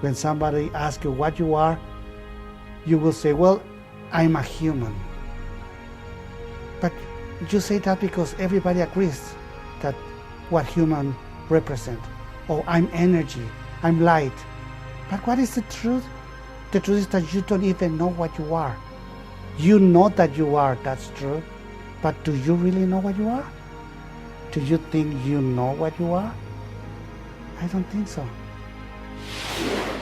When somebody asks you what you are, you will say, well, I'm a human. But you say that because everybody agrees that what human represent. Oh, I'm energy, I'm light. But what is the truth? The truth is that you don't even know what you are. You know that you are, that's true. But do you really know what you are? Do you think you know what you are? I don't think so.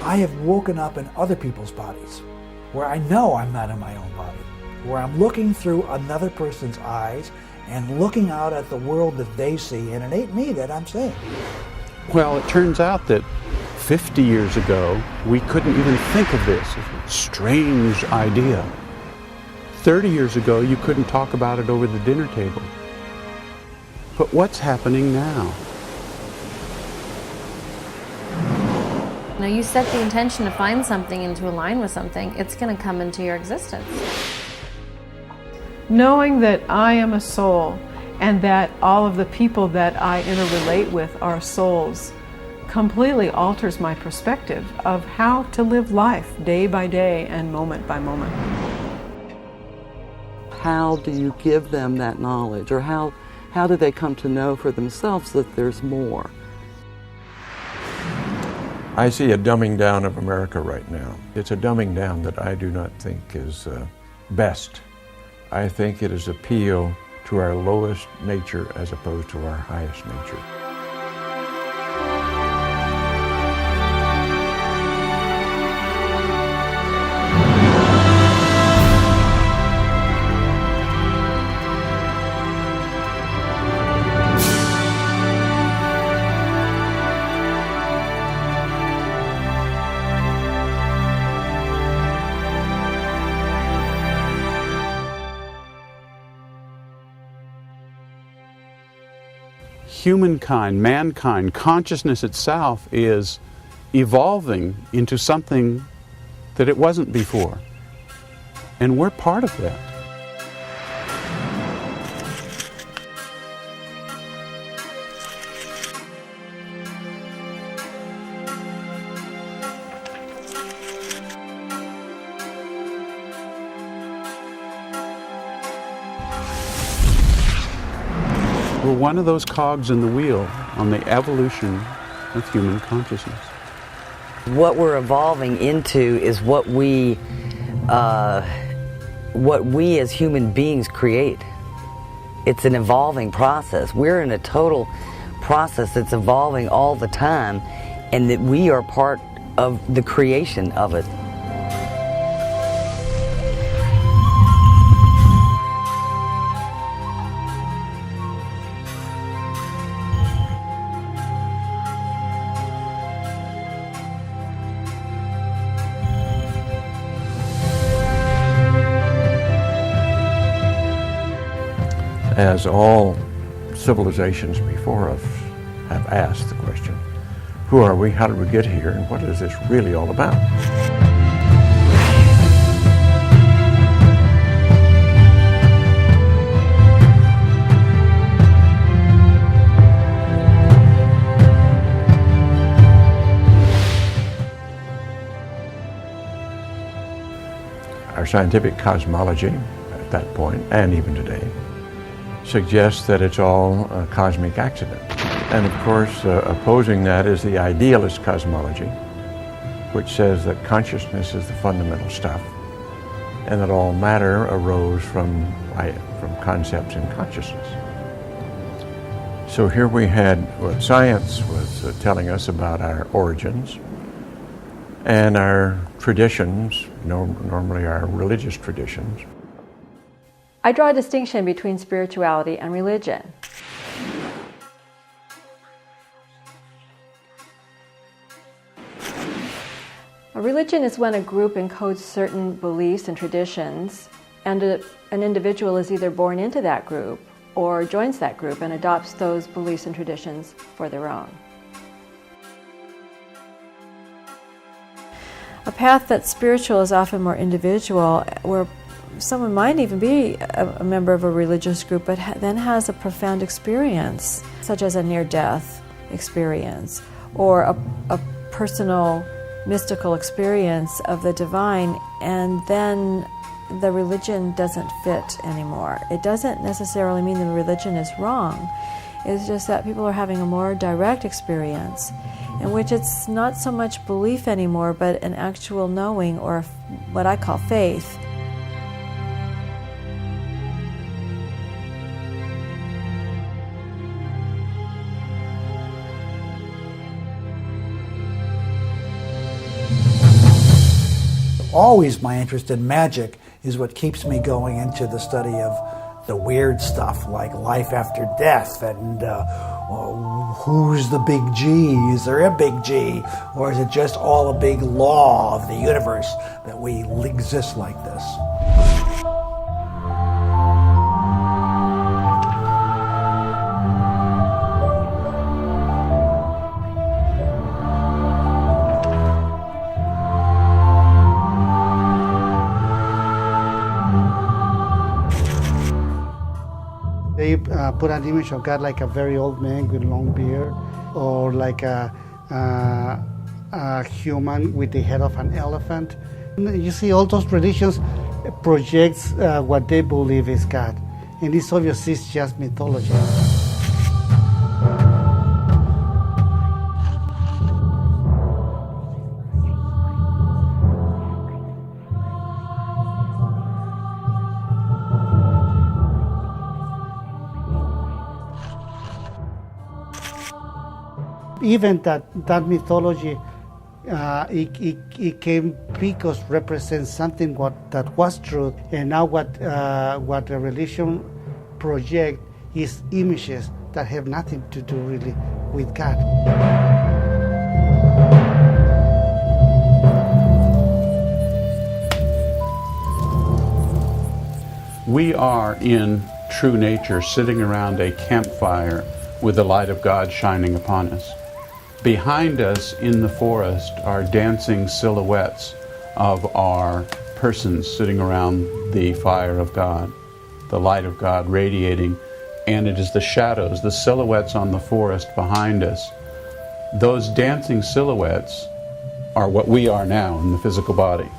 I have woken up in other people's bodies where I know I'm not in my own body, where I'm looking through another person's eyes and looking out at the world that they see, and it ain't me that I'm seeing. Well, it turns out that 50 years ago, we couldn't even think of this. Strange idea. 30 years ago, you couldn't talk about it over the dinner table. But what's happening now? Now, you set the intention to find something and to align with something, it's going to come into your existence. Knowing that I am a soul and that all of the people that I interrelate with are souls completely alters my perspective of how to live life day by day and moment by moment. How do you give them that knowledge, or how do they come to know for themselves that there's more? I see a dumbing down of America right now. It's a dumbing down that I do not think is best. I think it is appeal to our lowest nature as opposed to our highest nature. Humankind, mankind, consciousness itself is evolving into something that it wasn't before. And we're part of that. We're one of those cogs in the wheel on the evolution of human consciousness. What we're evolving into is what we as human beings create. It's an evolving process. We're in a total process that's evolving all the time, and that we are part of the creation of it. As all civilizations before us have asked the question, who are we, how did we get here, and what is this really all about? Our scientific cosmology at that point, and even today, suggests that it's all a cosmic accident. And of course, opposing that is the idealist cosmology, which says that consciousness is the fundamental stuff, and that all matter arose from concepts in consciousness. So here we had what science was telling us about our origins and our traditions, normally our religious traditions. I draw a distinction between spirituality and religion. A religion is when a group encodes certain beliefs and traditions, and an individual is either born into that group or joins that group and adopts those beliefs and traditions for their own. A path that's spiritual is often more individual, where someone might even be a member of a religious group, but then has a profound experience, such as a near-death experience, or a personal mystical experience of the divine, and then the religion doesn't fit anymore. It doesn't necessarily mean the religion is wrong. It's just that people are having a more direct experience in which it's not so much belief anymore, but an actual knowing, or what I call faith. Always my interest in magic is what keeps me going into the study of the weird stuff like life after death and who's the big G? Is there a big G? Or is it just all a big law of the universe that we exist like this? They put an image of God like a very old man with long beard, or like a human with the head of an elephant. You see, all those religions projects what they believe is God, and it's obviously it's just mythology. Even that mythology, it came because represents something that was true, and now what the religion project is images that have nothing to do really with God. We are in true nature sitting around a campfire with the light of God shining upon us. Behind us in the forest are dancing silhouettes of our persons sitting around the fire of God, the light of God radiating, and it is the shadows, the silhouettes on the forest behind us. Those dancing silhouettes are what we are now in the physical body.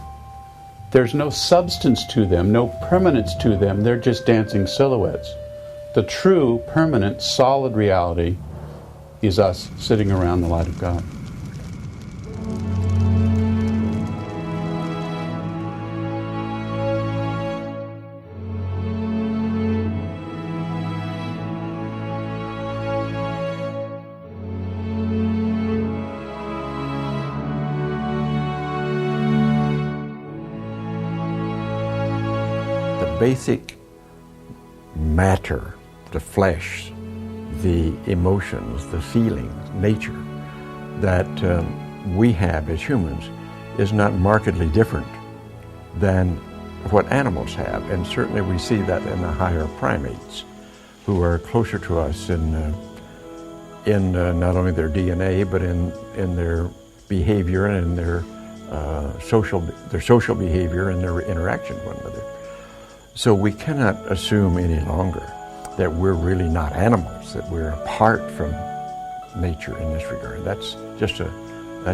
There's no substance to them, no permanence to them, they're just dancing silhouettes. The true, permanent, solid reality is us sitting around the light of God. The basic matter, the flesh, the emotions, the feelings, nature that we have as humans is not markedly different than what animals have. And certainly we see that in the higher primates who are closer to us in not only their DNA, but in their behavior and in their social behavior and their interaction with one another. So we cannot assume any longer that we're really not animals, that we're apart from nature in this regard. That's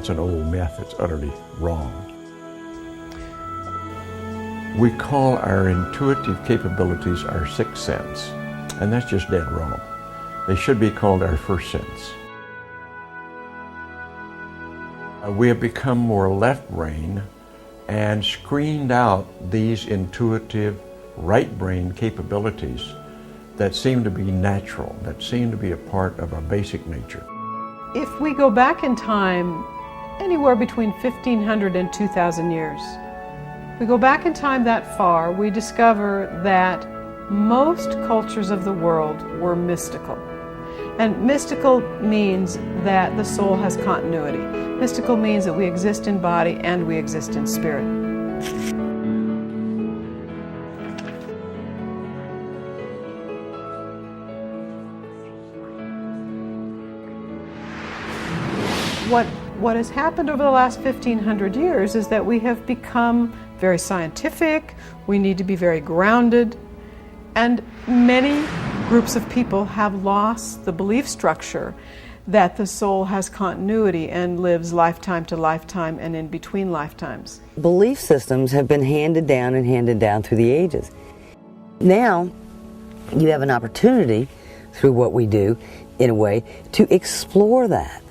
an old myth that's utterly wrong. We call our intuitive capabilities our sixth sense, and that's just dead wrong. They should be called our first sense. We have become more left brain and screened out these intuitive right brain capabilities that seem to be natural, that seem to be a part of our basic nature. If we go back in time, anywhere between 1,500 and 2,000 years, we go back in time that far, we discover that most cultures of the world were mystical. And mystical means that the soul has continuity. Mystical means that we exist in body and we exist in spirit. What has happened over the last 1,500 years is that we have become very scientific, we need to be very grounded, and many groups of people have lost the belief structure that the soul has continuity and lives lifetime to lifetime and in between lifetimes. Belief systems have been handed down through the ages. Now, you have an opportunity through what we do, in a way, to explore that.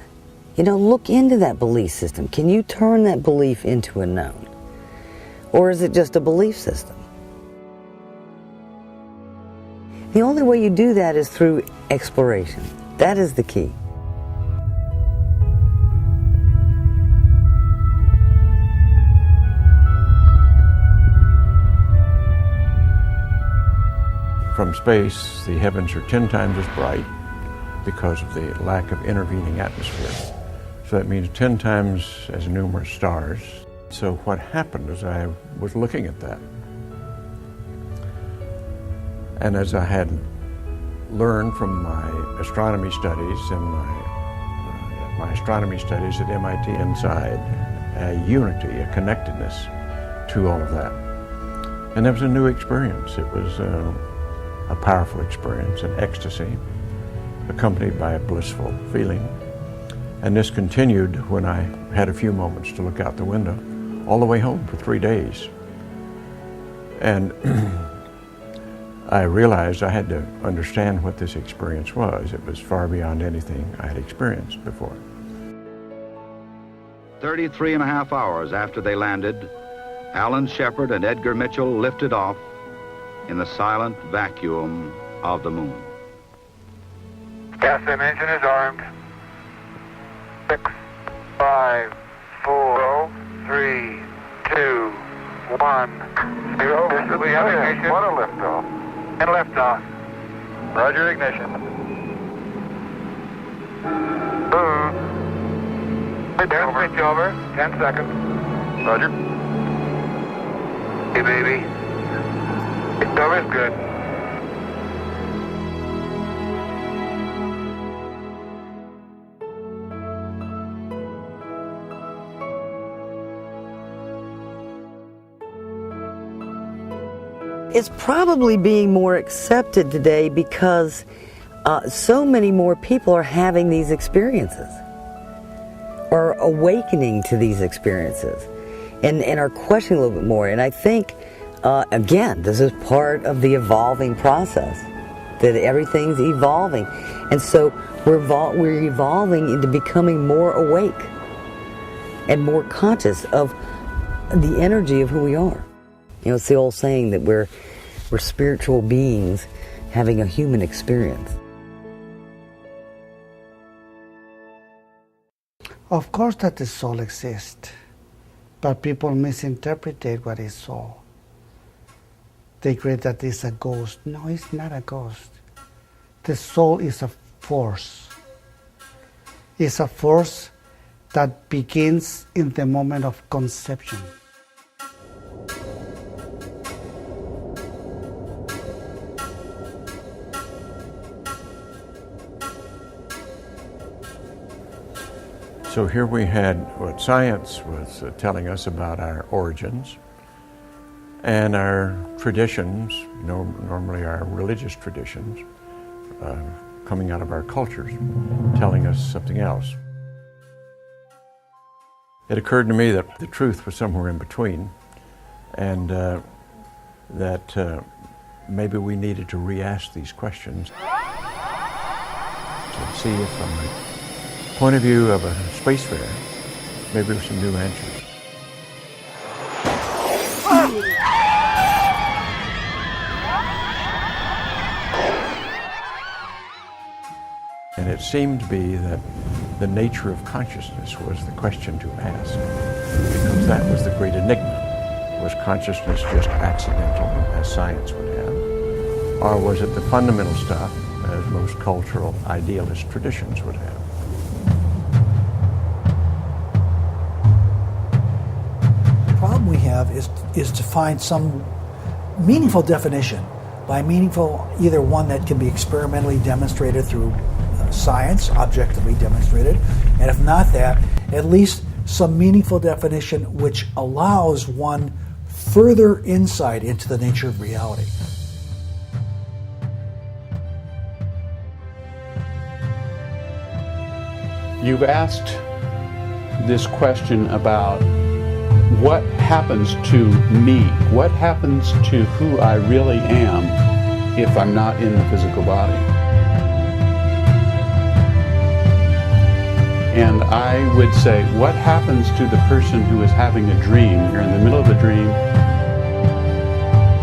You know, look into that belief system. Can you turn that belief into a known? Or is it just a belief system? The only way you do that is through exploration. That is the key. From space, the heavens are 10 times as bright because of the lack of intervening atmosphere. So that means 10 times as numerous stars. So what happened is I was looking at that. And as I had learned from my astronomy studies and my astronomy studies at MIT inside, a unity, a connectedness to all of that. And that was a new experience. It was a powerful experience, an ecstasy, accompanied by a blissful feeling. And this continued when I had a few moments to look out the window, all the way home for 3 days. And I realized I had to understand what this experience was. It was far beyond anything I had experienced before. 33 and a half hours after they landed, Alan Shepard and Edgar Mitchell lifted off in the silent vacuum of the moon. Gas engine is armed. 6, 5, 4, 3, 2, 1, 0. This is the ignition. What a liftoff. And liftoff. Roger, ignition. Boom. Switch over. 10 seconds. Roger. Hey, baby. It's over. It's good. It's probably being more accepted today because so many more people are having these experiences, or awakening to these experiences, and are questioning a little bit more. And I think, again, this is part of the evolving process, that everything's evolving. And so we're evolving into becoming more awake and more conscious of the energy of who we are. You know, it's the old saying that we're spiritual beings having a human experience. Of course that the soul exists, but people misinterpret what is soul. They create that it's a ghost. No, it's not a ghost. The soul is a force. It's a force that begins in the moment of conception. So here we had what science was telling us about our origins and our traditions, normally our religious traditions, coming out of our cultures, telling us something else. It occurred to me that the truth was somewhere in between, and that maybe we needed to re-ask these questions to see if from the point of view of a spacefarer, maybe there's some new answers. And it seemed to be that the nature of consciousness was the question to ask, because that was the great enigma. Was consciousness just accidental, as science would have, or was it the fundamental stuff, as most cultural idealist traditions would have? The problem we have is to find some meaningful definition. By meaningful, either one that can be experimentally demonstrated through science, objectively demonstrated, and if not that, at least some meaningful definition which allows one further insight into the nature of reality. You've asked this question about what happens to me, what happens to who I really am if I'm not in the physical body. And I would say, what happens to the person who is having a dream? You're in the middle of a dream,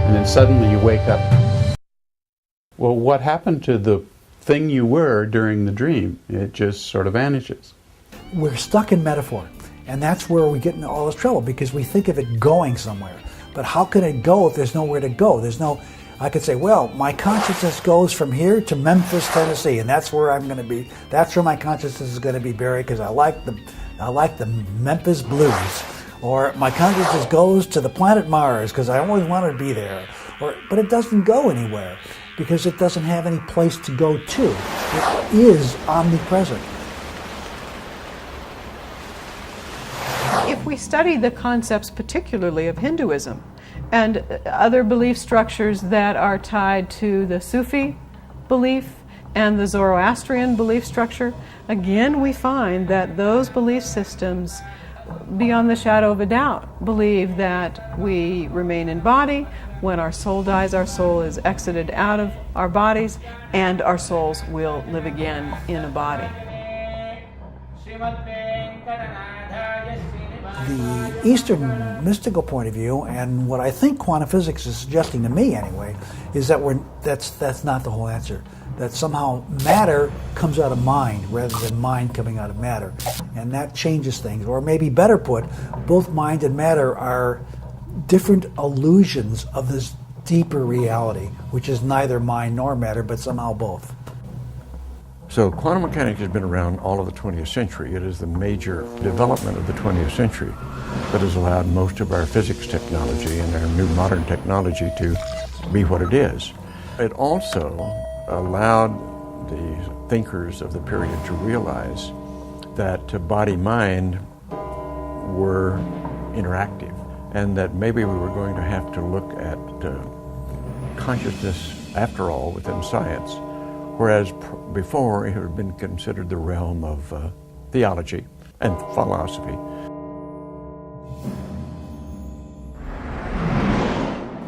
and then suddenly you wake up. Well, what happened to the thing you were during the dream? It just sort of vanishes. We're stuck in metaphor, and that's where we get into all this trouble, because we think of it going somewhere. But how can it go if there's nowhere to go? I could say, well, my consciousness goes from here to Memphis, Tennessee, and that's where I'm going to be. That's where my consciousness is going to be buried, because I like the Memphis blues. Or my consciousness goes to the planet Mars because I always wanted to be there. But it doesn't go anywhere because it doesn't have any place to go to. It is omnipresent. If we study the concepts particularly of Hinduism and other belief structures that are tied to the Sufi belief and the Zoroastrian belief structure, again we find that those belief systems, beyond the shadow of a doubt, believe that we remain in body. When our soul dies, our soul is exited out of our bodies, and our souls will live again in a body. The Eastern mystical point of view, and what I think quantum physics is suggesting to me anyway, is that that's not the whole answer. That somehow matter comes out of mind rather than mind coming out of matter. And that changes things. Or maybe better put, both mind and matter are different illusions of this deeper reality, which is neither mind nor matter, but somehow both. So quantum mechanics has been around all of the 20th century. It is the major development of the 20th century that has allowed most of our physics technology and our new modern technology to be what it is. It also allowed the thinkers of the period to realize that body-mind were interactive, and that maybe we were going to have to look at consciousness after all within science, whereas before it had been considered the realm of theology and philosophy.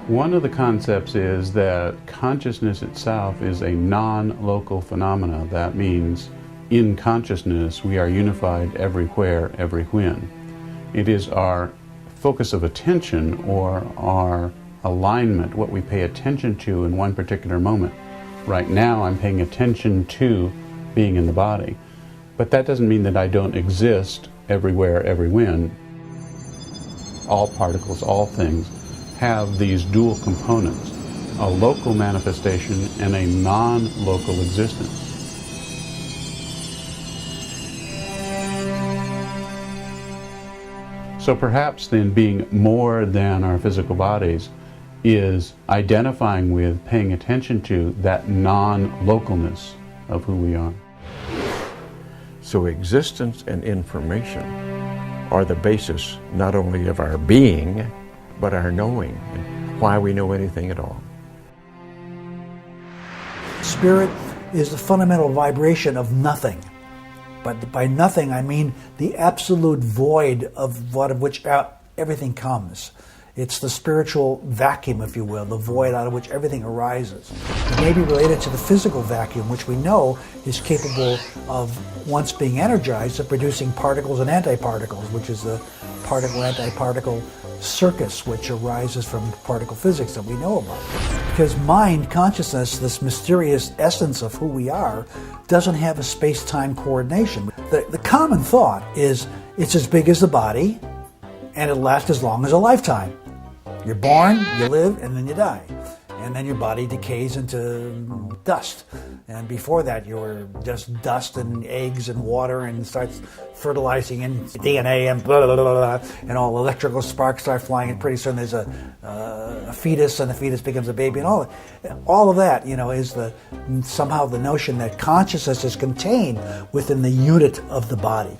One of the concepts is that consciousness itself is a non-local phenomena. That means in consciousness we are unified everywhere, every when. It is our focus of attention or our alignment, what we pay attention to in one particular moment. Right now I'm paying attention to being in the body, but that doesn't mean that I don't exist everywhere, every when. All particles, all things have these dual components, a local manifestation and a non-local existence. So perhaps then being more than our physical bodies is identifying with, paying attention to that non-localness of who we are. So existence and information are the basis not only of our being, but our knowing, and why we know anything at all. Spirit is the fundamental vibration of nothing. But by nothing, I mean the absolute void of which everything comes. It's the spiritual vacuum, if you will, the void out of which everything arises. It may be related to the physical vacuum, which we know is capable of, once being energized, of producing particles and antiparticles, which is the particle-antiparticle circus which arises from particle physics that we know about. Because mind, consciousness, this mysterious essence of who we are, doesn't have a space-time coordination. The common thought is it's as big as the body and it'll last as long as a lifetime. You're born, you live, and then you die. And then your body decays into dust. And before that, you're just dust and eggs and water, and starts fertilizing in DNA and blah, blah, blah, blah, and all electrical sparks start flying, and pretty soon there's a fetus, and the fetus becomes a baby, and all of that, is somehow the notion that consciousness is contained within the unit of the body.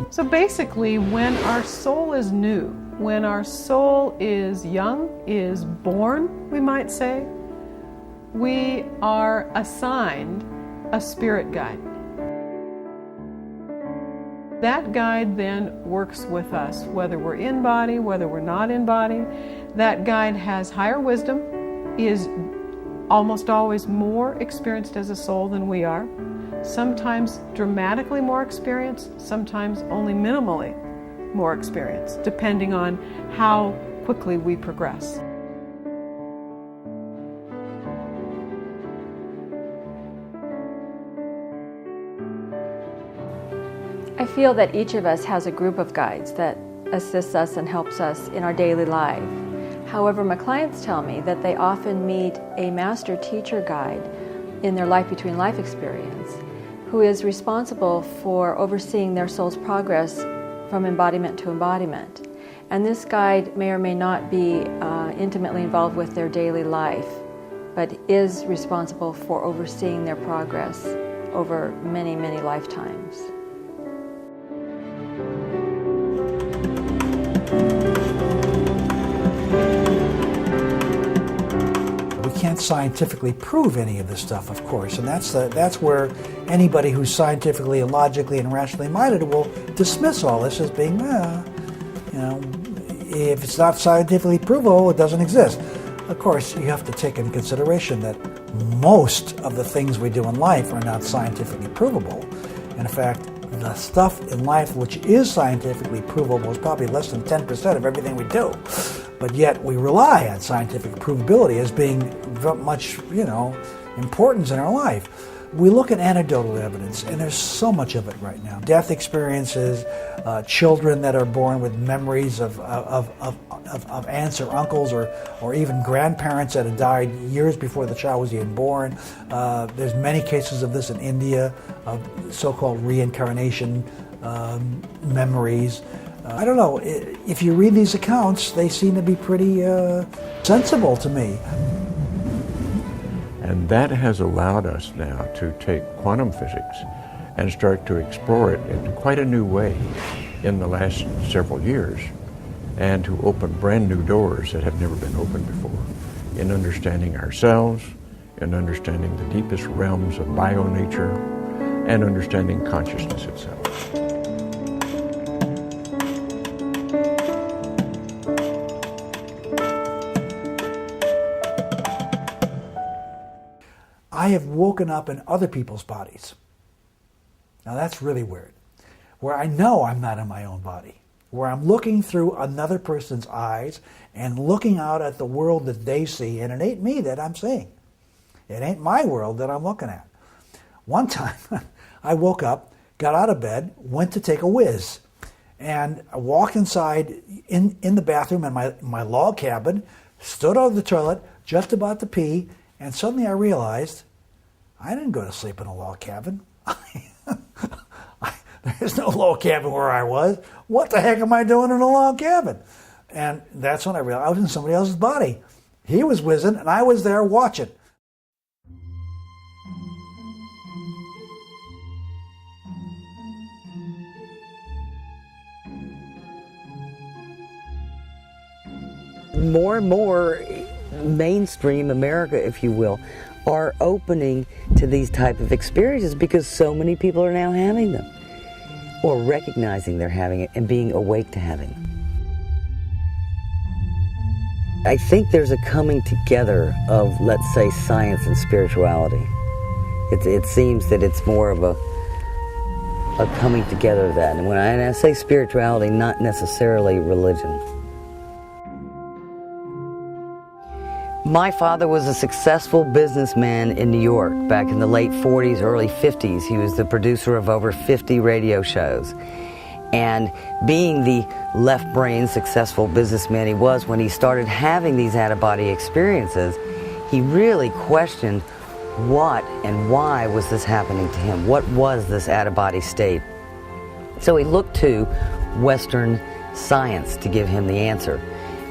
So basically, when our soul is new, when our soul is young, is born, we might say, we are assigned a spirit guide. That guide then works with us, whether we're in body, whether we're not in body. That guide has higher wisdom, is almost always more experienced as a soul than we are, sometimes dramatically more experienced, sometimes only minimally more experienced, depending on how quickly we progress. I feel that each of us has a group of guides that assists us and helps us in our daily life. However, my clients tell me that they often meet a master teacher guide in their life between life experience who is responsible for overseeing their soul's progress from embodiment to embodiment. And this guide may or may not be intimately involved with their daily life, but is responsible for overseeing their progress over many, many lifetimes. We can't scientifically prove any of this stuff, of course, and that's where anybody who's scientifically and logically and rationally minded will dismiss all this as being, if it's not scientifically provable, it doesn't exist. Of course, you have to take into consideration that most of the things we do in life are not scientifically provable. And in fact, the stuff in life which is scientifically provable is probably less than 10% of everything we do. But yet we rely on scientific provability as being very much, importance in our life. We look at anecdotal evidence, and there's so much of it right now. Death experiences, children that are born with memories of aunts or uncles or even grandparents that had died years before the child was even born. There's many cases of this in India, of so-called reincarnation memories. I don't know, if you read these accounts, they seem to be pretty sensible to me. And that has allowed us now to take quantum physics and start to explore it in quite a new way in the last several years, and to open brand new doors that have never been opened before in understanding ourselves, in understanding the deepest realms of bio-nature, and understanding consciousness itself. I have woken up in other people's bodies. Now that's really weird. Where I know I'm not in my own body. Where I'm looking through another person's eyes and looking out at the world that they see, and it ain't me that I'm seeing. It ain't my world that I'm looking at. One time, I woke up, got out of bed, went to take a whiz, and I walked inside in the bathroom in my log cabin, stood on the toilet, just about to pee, and suddenly I realized I didn't go to sleep in a log cabin. There's no log cabin where I was. What the heck am I doing in a log cabin? And that's when I realized I was in somebody else's body. He was whizzing, and I was there watching. More and more mainstream America, if you will, are opening to these type of experiences because so many people are now having them, or recognizing they're having it and being awake to having it. I think there's a coming together of, let's say, science and spirituality. It seems that it's more of a coming together of that. And when I say spirituality, not necessarily religion. My father was a successful businessman in New York back in the late 40s, early 50s. He was the producer of over 50 radio shows. And being the left-brain successful businessman he was, when he started having these out-of-body experiences, he really questioned what and why was this happening to him? What was this out-of-body state? So he looked to Western science to give him the answer,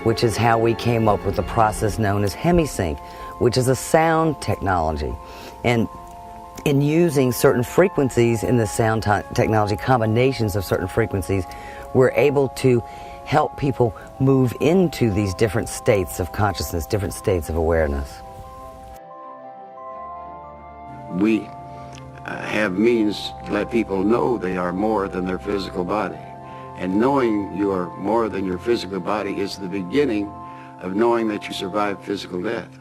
which is how we came up with the process known as hemisync, which is a sound technology. And in using certain frequencies in the sound technology, combinations of certain frequencies, we're able to help people move into these different states of consciousness, different states of awareness. We have means to let people know they are more than their physical body. And knowing you are more than your physical body is the beginning of knowing that you survived physical death.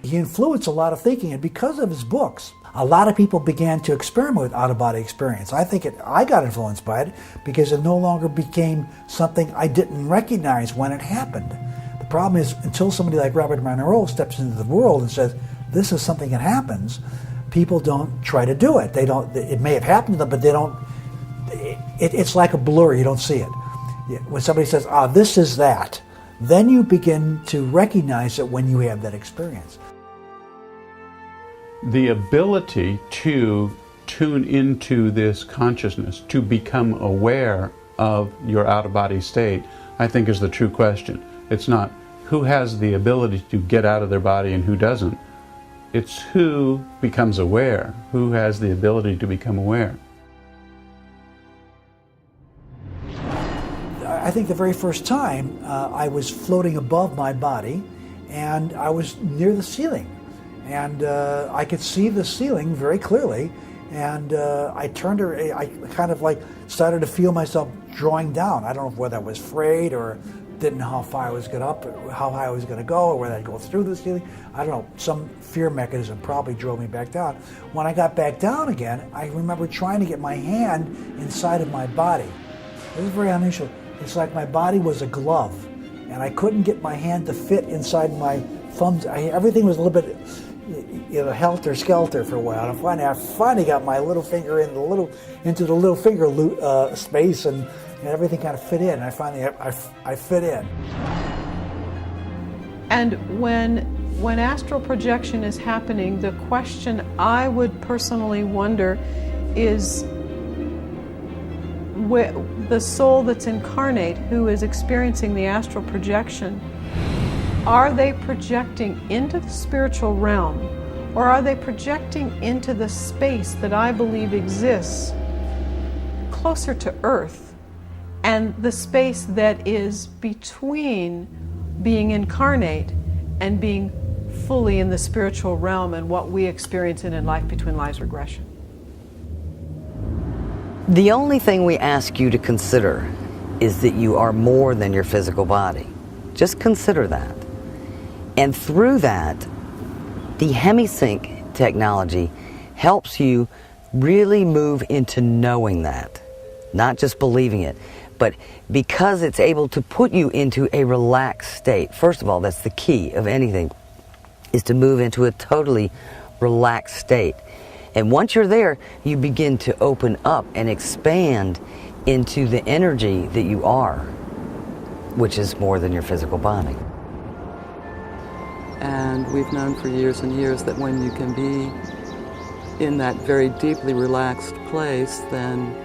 He influenced a lot of thinking, and because of his books, a lot of people began to experiment with out-of-body experience. I got influenced by it because it no longer became something I didn't recognize when it happened. The problem is, until somebody like Robert Monroe steps into the world and says, this is something that happens, people don't try to do it. They don't. It may have happened to them, but they don't. It's like a blur. You don't see it. When somebody says, this is that, then you begin to recognize it when you have that experience. The ability to tune into this consciousness, to become aware of your out-of-body state, I think is the true question. It's not who has the ability to get out of their body and who doesn't. It's who becomes aware, who has the ability to become aware. I think the very first time I was floating above my body and I was near the ceiling. And I could see the ceiling very clearly, and I kind of like started to feel myself drawing down. I don't know whether I was afraid or didn't know how far I was going up, or how high I was going to go, or whether I'd go through the ceiling. I don't know. Some fear mechanism probably drove me back down. When I got back down again, I remember trying to get my hand inside of my body. It was very unusual. It's like my body was a glove, and I couldn't get my hand to fit inside my thumbs. Everything was a little bit, helter-skelter for a while. And I finally got my little finger into the little finger space, and everything kind of fit in. I fit in. And when astral projection is happening, the question I would personally wonder is, the soul that's incarnate who is experiencing the astral projection, are they projecting into the spiritual realm, or are they projecting into the space that I believe exists closer to Earth, and the space that is between being incarnate and being fully in the spiritual realm and what we experience in life between lives regression? The only thing we ask you to consider is that you are more than your physical body. Just consider that. And through that, the HemiSync technology helps you really move into knowing that, not just believing it, but because it's able to put you into a relaxed state. First of all, that's the key of anything, is to move into a totally relaxed state. And once you're there, you begin to open up and expand into the energy that you are, which is more than your physical body. And we've known for years and years that when you can be in that very deeply relaxed place, then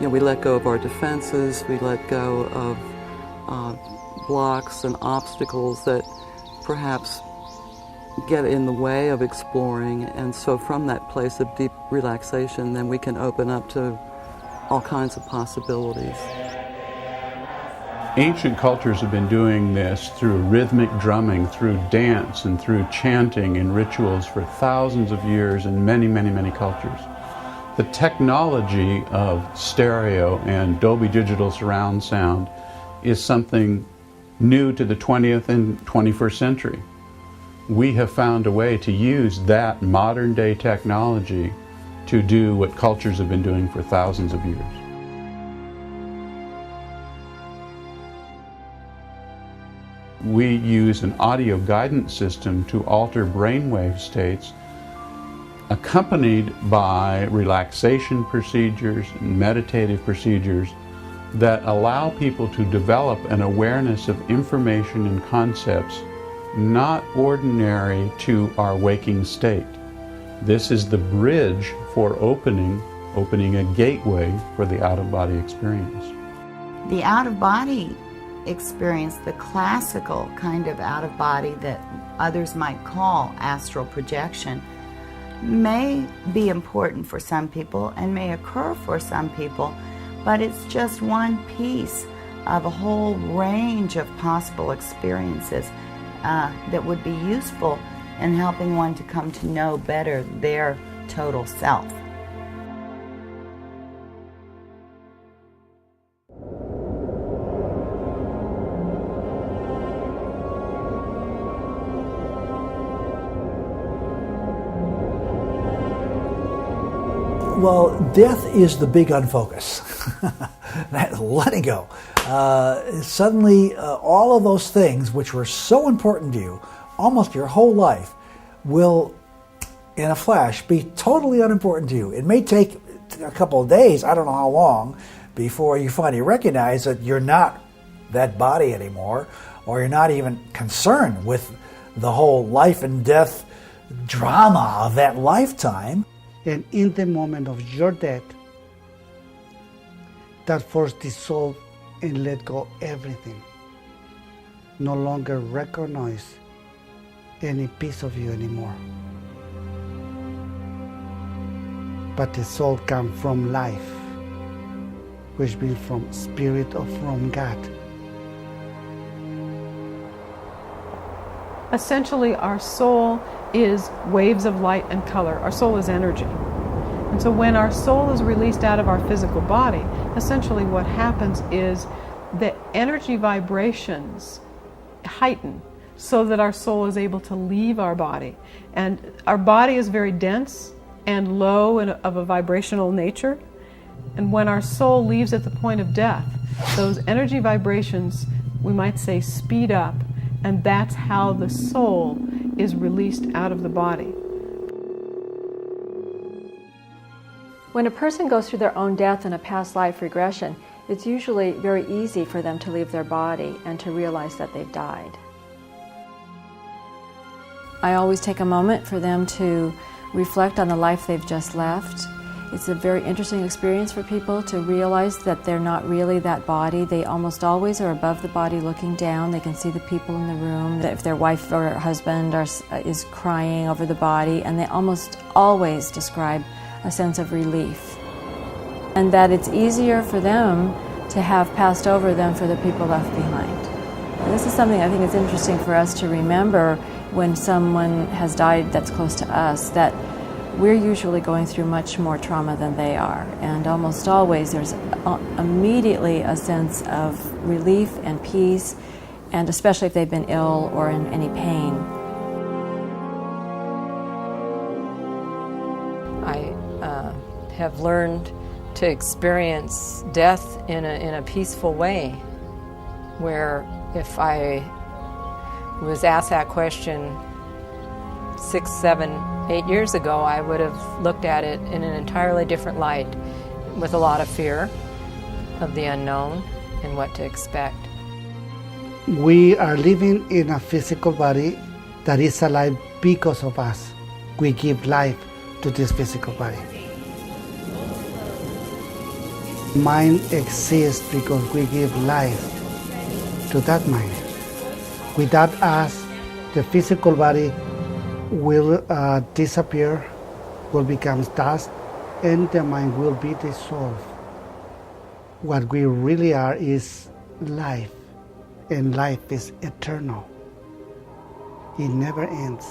we let go of our defenses, we let go of blocks and obstacles that perhaps get in the way of exploring. And so from that place of deep relaxation, then we can open up to all kinds of possibilities. Ancient cultures have been doing this through rhythmic drumming, through dance, and through chanting and rituals for thousands of years in many, many, many cultures. The technology of stereo and Dolby Digital surround sound is something new to the 20th and 21st century. We have found a way to use that modern day technology to do what cultures have been doing for thousands of years. We use an audio guidance system to alter brainwave states, accompanied by relaxation procedures and meditative procedures that allow people to develop an awareness of information and concepts not ordinary to our waking state. This is the bridge for opening a gateway for the out-of-body experience. The out-of-body experience, the classical kind of out-of-body that others might call astral projection, may be important for some people and may occur for some people, but it's just one piece of a whole range of possible experiences that would be useful in helping one to come to know better their total self. Well, death is the big unfocus. Letting go. Suddenly, all of those things which were so important to you, almost your whole life, will, in a flash, be totally unimportant to you. It may take a couple of days, I don't know how long, before you finally recognize that you're not that body anymore, or you're not even concerned with the whole life and death drama of that lifetime. And in the moment of your death, that force dissolve and let go everything. No longer recognize any piece of you anymore. But the soul comes from life, which means from spirit or from God. Essentially, our soul is waves of light and color. Our soul is energy. And so when our soul is released out of our physical body, essentially what happens is the energy vibrations heighten so that our soul is able to leave our body. And our body is very dense and low and of a vibrational nature. And when our soul leaves at the point of death, those energy vibrations, we might say, speed up. And that's how the soul is released out of the body. When a person goes through their own death in a past life regression, it's usually very easy for them to leave their body and to realize that they've died. I always take a moment for them to reflect on the life they've just left. It's a very interesting experience for people to realize that they're not really that body. They almost always are above the body looking down. They can see the people in the room. If their wife or husband is crying over the body, and they almost always describe a sense of relief. And that it's easier for them to have passed over than for the people left behind. And this is something I think is interesting for us to remember when someone has died that's close to us, that we're usually going through much more trauma than they are. And almost always there's immediately a sense of relief and peace, and especially if they've been ill or in any pain. I have learned to experience death in a peaceful way, where if I was asked that question 6, 7, 8 years ago, I would have looked at it in an entirely different light, with a lot of fear of the unknown and what to expect. We are living in a physical body that is alive because of us. We give life to this physical body. Mind exists because we give life to that mind. Without us, the physical body will disappear, will become dust, and the mind will be dissolved. What we really are is life, and life is eternal. It never ends.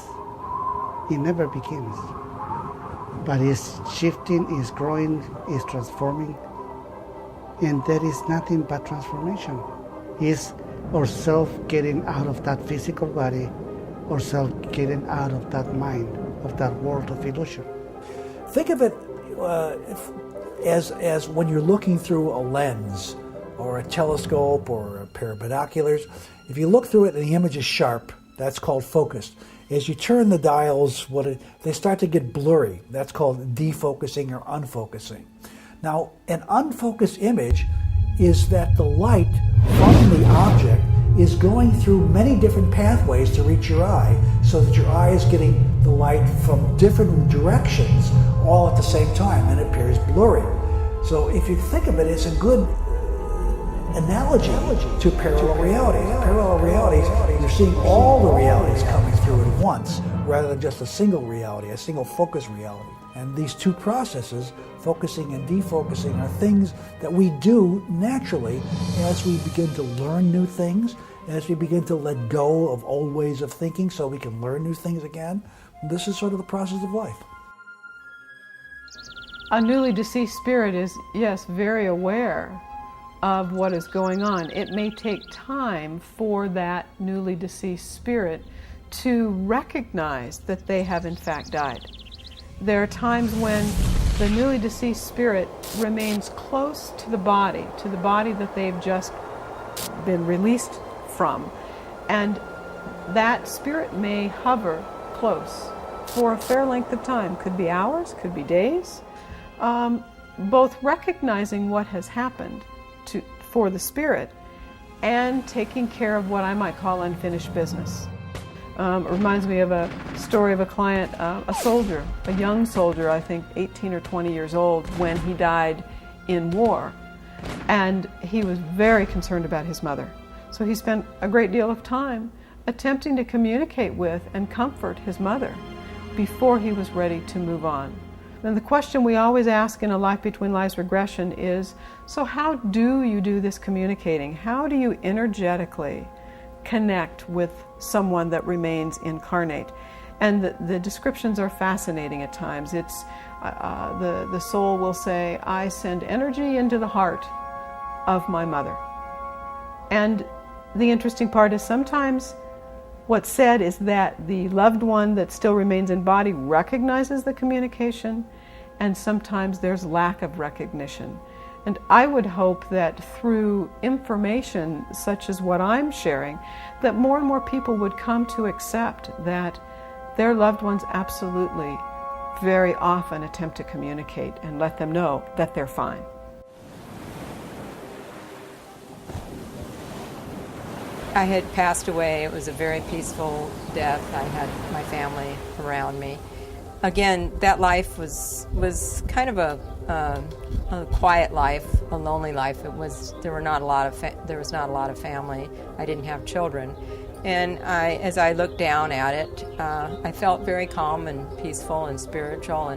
It never begins. But it's shifting, it's growing, it's transforming, and there is nothing but transformation. It's ourself getting out of that physical body, ourself getting out of that mind, of that world of illusion. Think of it as when you're looking through a lens or a telescope or a pair of binoculars. If you look through it and the image is sharp, that's called focused. As you turn the dials, they start to get blurry. That's called defocusing or unfocusing. Now, an unfocused image is that the light from the object is going through many different pathways to reach your eye, so that your eye is getting the light from different directions all at the same time, and it appears blurry. So if you think of it, it's a good analogy to parallel realities. Parallel realities, you're seeing all the realities coming through at once, rather than just a single reality, a single focus reality. And these two processes, focusing and defocusing, are things that we do naturally as we begin to learn new things, as we begin to let go of old ways of thinking so we can learn new things again. This is sort of the process of life. A newly deceased spirit is, yes, very aware of what is going on. It may take time for that newly deceased spirit to recognize that they have in fact died. There are times when the newly deceased spirit remains close to the body that they've just been released from. And that spirit may hover close for a fair length of time. Could be hours, could be days. Both recognizing what has happened for the spirit and taking care of what I might call unfinished business. It reminds me of a story of a client, a soldier, a young soldier, I think 18 or 20 years old, when he died in war. And he was very concerned about his mother. So he spent a great deal of time attempting to communicate with and comfort his mother before he was ready to move on. And the question we always ask in a life between lives regression is, so how do you do this communicating? How do you energetically connect with someone that remains incarnate? And the descriptions are fascinating at times. It's the soul will say, I send energy into the heart of my mother. And the interesting part is sometimes what's said is that the loved one that still remains in body recognizes the communication, and sometimes there's lack of recognition. And I would hope that through information such as what I'm sharing, that more and more people would come to accept that their loved ones absolutely very often attempt to communicate and let them know that they're fine. I had passed away. It was a very peaceful death. I had my family around me. Again, that life was kind of a quiet life, a lonely life. There was not a lot of family. I didn't have children, and as I looked down at it, I felt very calm and peaceful and spiritual.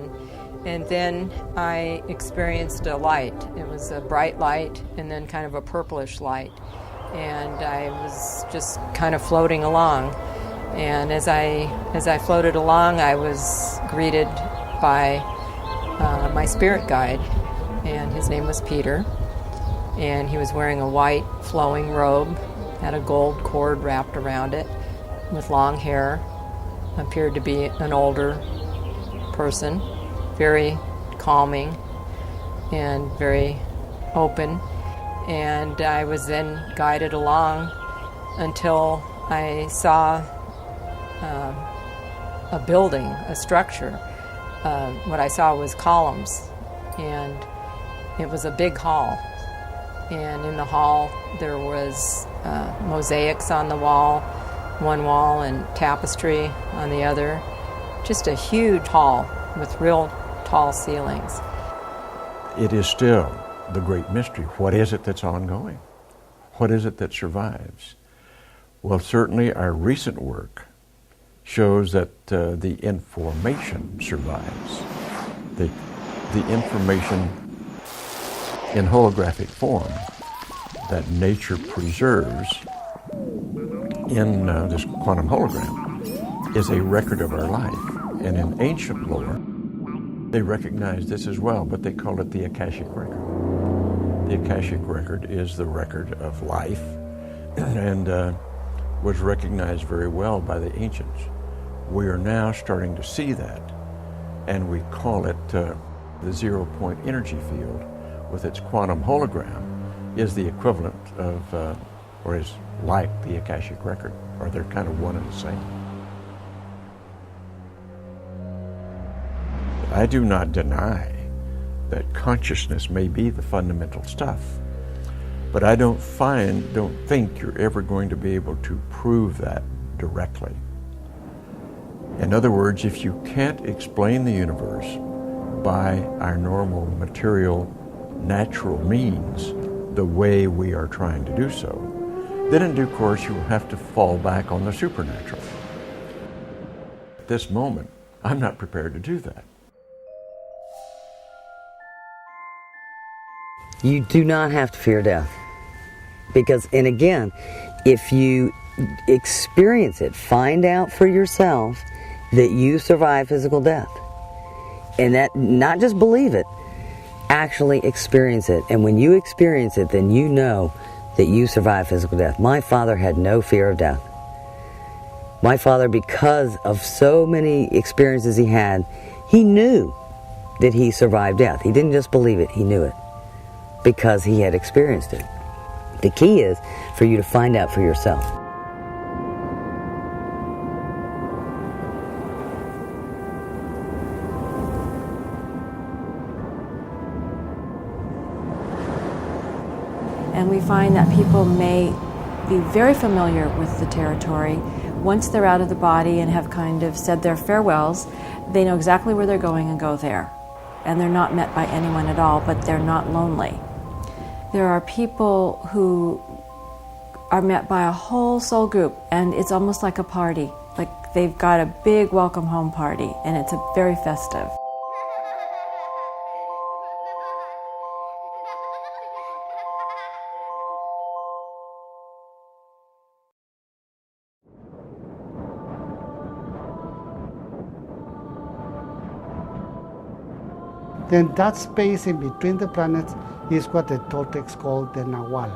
And then I experienced a light. It was a bright light, and then kind of a purplish light. And I was just kind of floating along. And as I floated along, I was greeted by my spirit guide, and his name was Peter. And he was wearing a white flowing robe, had a gold cord wrapped around it, with long hair, appeared to be an older person, very calming and very open. And I was then guided along until I saw a building, a structure. What I saw was columns, and it was a big hall. And in the hall there was mosaics on the wall, one wall, and tapestry on the other. Just a huge hall with real tall ceilings. It is still the great mystery. What is it that's ongoing? What is it that survives? Well, certainly our recent work shows that the information survives. The information in holographic form that nature preserves in this quantum hologram is a record of our life. And in ancient lore, they recognize this as well, but they call it the Akashic record. The Akashic record is the record of life, and was recognized very well by the ancients. We are now starting to see that, and we call it the zero-point energy field with its quantum hologram is the equivalent of, or is like the Akashic record, or they're kind of one and the same. I do not deny that consciousness may be the fundamental stuff, but I don't think you're ever going to be able to prove that directly. In other words, if you can't explain the universe by our normal material, natural means, the way we are trying to do so, then in due course you will have to fall back on the supernatural. At this moment, I'm not prepared to do that. You do not have to fear death. Because, and again, if you experience it, find out for yourself that you survive physical death. And that, not just believe it, actually experience it. And when you experience it, then you know that you survive physical death. My father had no fear of death. My father, because of so many experiences he had, he knew that he survived death. He didn't just believe it, he knew it, because he had experienced it. The key is for you to find out for yourself. And we find that people may be very familiar with the territory. Once they're out of the body and have kind of said their farewells, they know exactly where they're going and go there. And they're not met by anyone at all, but they're not lonely. There are people who are met by a whole soul group, and it's almost like a party. Like they've got a big welcome home party, and it's very festive. Then that space in between the planets is what the Toltecs call the Nahual.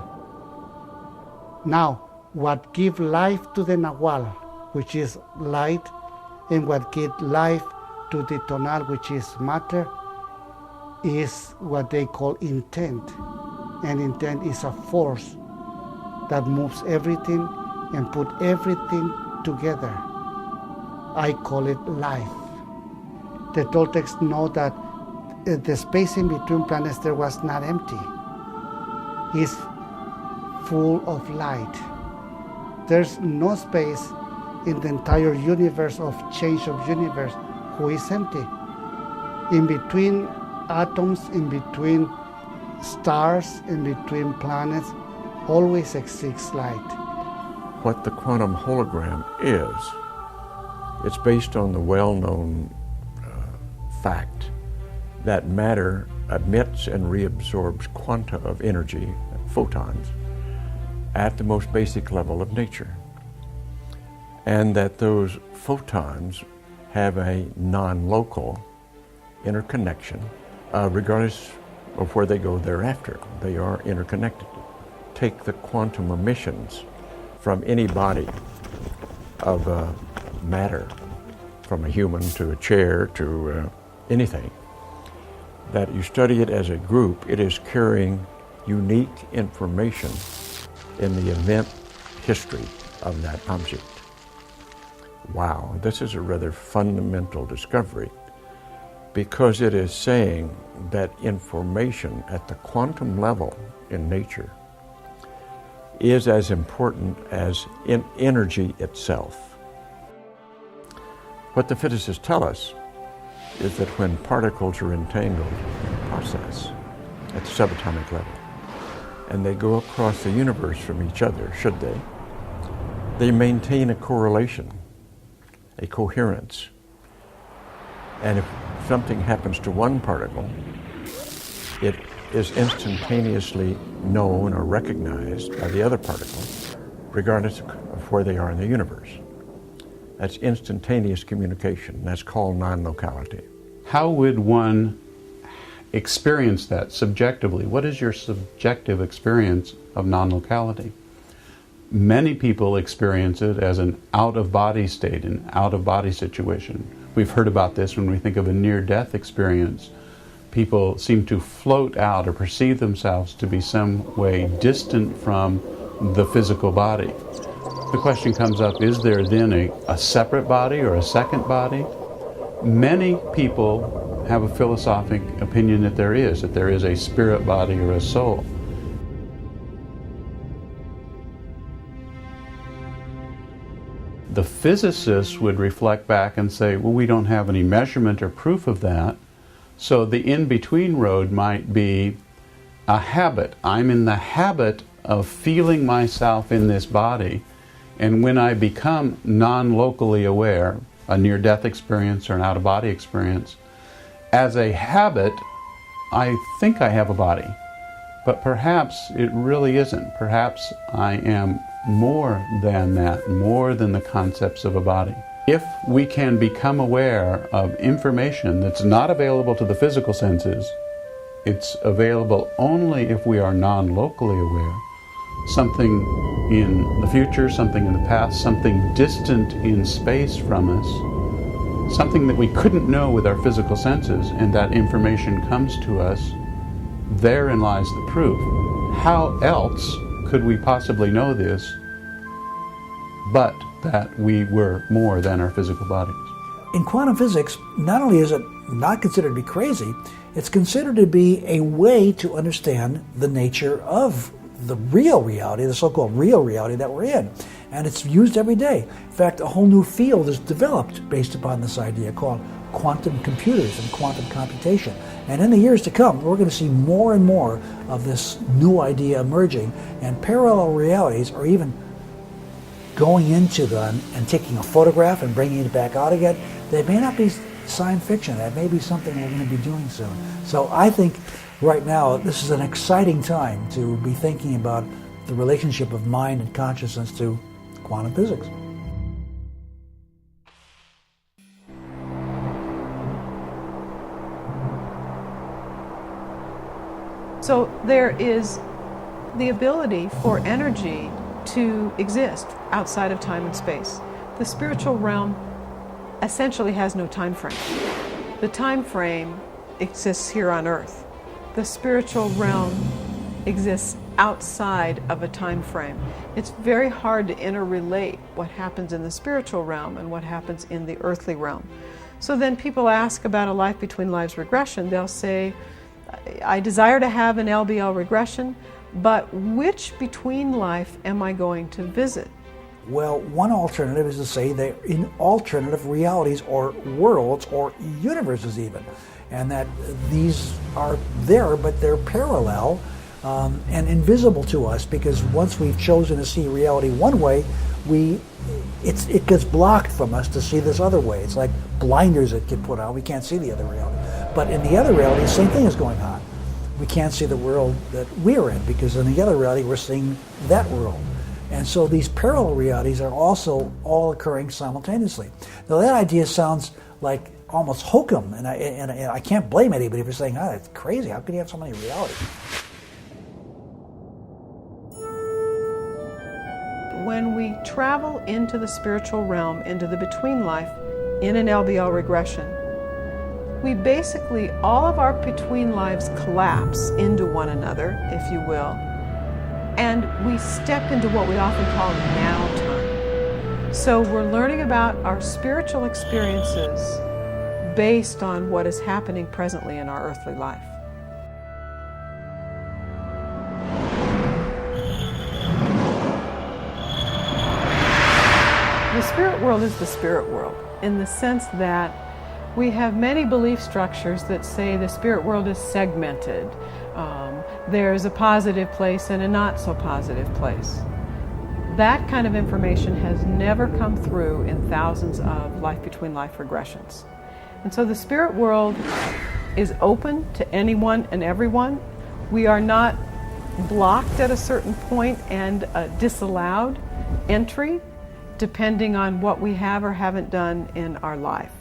Now, what gives life to the Nahual, which is light, and what gives life to the Tonal, which is matter, is what they call intent. And intent is a force that moves everything and put everything together. I call it life. The Toltecs know that the space in between planets there was not empty. It's full of light. There's no space in the entire universe of change of universe who is empty. In between atoms, in between stars, in between planets, always exists light. What the quantum hologram is, it's based on the well-known fact that matter emits and reabsorbs quanta of energy, photons, at the most basic level of nature. And that those photons have a non-local interconnection, regardless of where they go thereafter. They are interconnected. Take the quantum emissions from any body of matter, from a human to a chair to anything, that you study it as a group, it is carrying unique information in the event history of that object. Wow, this is a rather fundamental discovery, because it is saying that information at the quantum level in nature is as important as in energy itself. What the physicists tell us is that when particles are entangled in a process at the subatomic level, and they go across the universe from each other, should they maintain a correlation, a coherence. And if something happens to one particle, it is instantaneously known or recognized by the other particle, regardless of where they are in the universe. That's instantaneous communication. That's called non-locality. How would one experience that subjectively? What is your subjective experience of non-locality? Many people experience it as an out-of-body state, an out-of-body situation. We've heard about this when we think of a near-death experience. People seem to float out or perceive themselves to be some way distant from the physical body. The question comes up, is there then a separate body or a second body? Many people have a philosophic opinion that there is a spirit body or a soul. The physicists would reflect back and say, well, we don't have any measurement or proof of that, so the in-between road might be a habit. I'm in the habit of feeling myself in this body, and when I become non-locally aware, a near-death experience or an out-of-body experience, as a habit, I think I have a body. But perhaps it really isn't. Perhaps I am more than that, more than the concepts of a body. If we can become aware of information that's not available to the physical senses, it's available only if we are non-locally aware. Something in the future, something in the past, something distant in space from us, something that we couldn't know with our physical senses, and that information comes to us, therein lies the proof. How else could we possibly know this but that we were more than our physical bodies? In quantum physics, not only is it not considered to be crazy, it's considered to be a way to understand the nature of the real reality, the so-called real reality that we're in. And it's used every day. In fact, a whole new field is developed based upon this idea called quantum computers and quantum computation. And in the years to come, we're going to see more and more of this new idea emerging, and parallel realities are even going into them and taking a photograph and bringing it back out again. They may not be science fiction. That may be something we're going to be doing soon. So I think right now this is an exciting time to be thinking about the relationship of mind and consciousness to quantum physics. So there is the ability for energy to exist outside of time and space. The spiritual realm essentially has no time frame. The time frame exists here on Earth. The spiritual realm exists outside of a time frame. It's very hard to interrelate what happens in the spiritual realm and what happens in the earthly realm. So then people ask about a life between lives regression. They'll say, I desire to have an LBL regression, but which between life am I going to visit? Well, one alternative is to say they're in alternative realities or worlds or universes even, and that these are there, but they're parallel and invisible to us, because once we've chosen to see reality one way, it gets blocked from us to see this other way. It's like blinders that get put on. We can't see the other reality. But in the other reality, the same thing is going on. We can't see the world that we're in, because in the other reality, we're seeing that world. And so these parallel realities are also all occurring simultaneously. Now that idea sounds like almost hokum, and I can't blame anybody for saying, that's crazy. How can you have so many realities? When we travel into the spiritual realm, into the between life, in an LBL regression, we basically, all of our between lives collapse into one another, if you will, and we step into what we often call now time. So we're learning about our spiritual experiences based on what is happening presently in our earthly life. The spirit world is the spirit world in the sense that we have many belief structures that say the spirit world is segmented. There's a positive place and a not so positive place. That kind of information has never come through in thousands of life between life regressions. And so the spirit world is open to anyone and everyone. We are not blocked at a certain point and disallowed entry depending on what we have or haven't done in our life.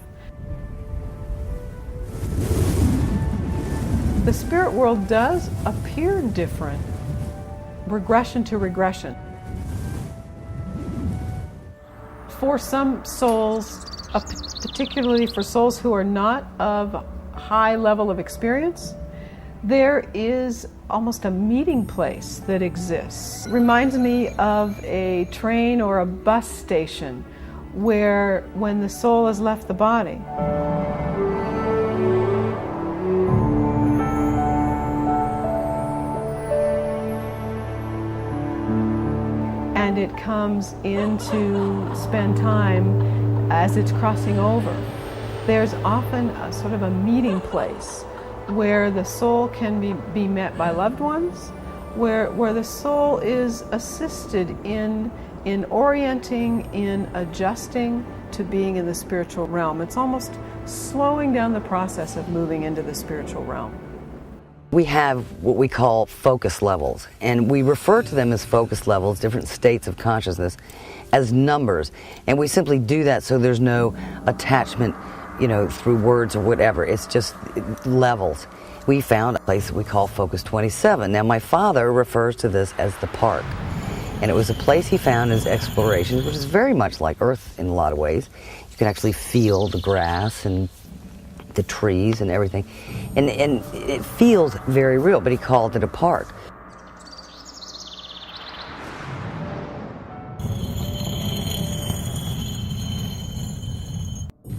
The spirit world does appear different, regression to regression. For some souls, particularly for souls who are not of high level of experience, there is almost a meeting place that exists. It reminds me of a train or a bus station where when the soul has left the body, and it comes in to spend time as it's crossing over. There's often a sort of a meeting place where the soul can be met by loved ones, where the soul is assisted in orienting, in adjusting to being in the spiritual realm. It's almost slowing down the process of moving into the spiritual realm. We have what we call focus levels, and we refer to them as focus levels, different states of consciousness, as numbers. And we simply do that so there's no attachment, through words or whatever. It's just levels. We found a place that we call Focus 27. Now, my father refers to this as the park. And it was a place he found in his explorations, which is very much like Earth in a lot of ways. He can actually feel the grass and the trees and everything. And it feels very real, but he called it a park.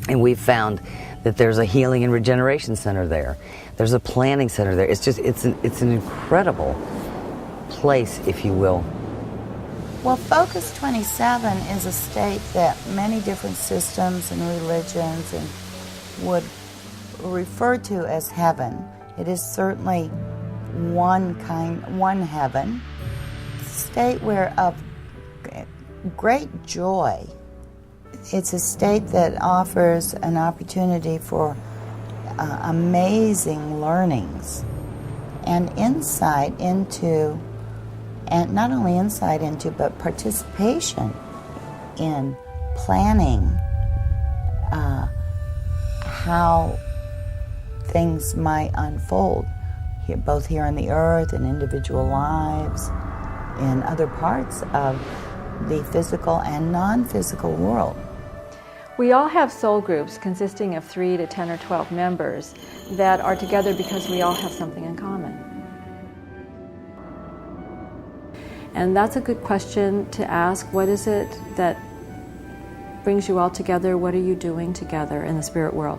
And we've found that there's a healing and regeneration center there. There's a planning center there. It's an incredible place, if you will. Well, Focus 27 is a state that many different systems and religions would refer to as heaven. It is certainly one heaven, a state where of great joy. It's a state that offers an opportunity for amazing learnings and insight into, and not only insight into, but participation in planning how things might unfold, here, both here on the earth, in individual lives, in other parts of the physical and non-physical world. We all have soul groups consisting of 3 to 10 or 12 members that are together because we all have something in common. And that's a good question to ask. What is it that brings you all together? What are you doing together in the spirit world?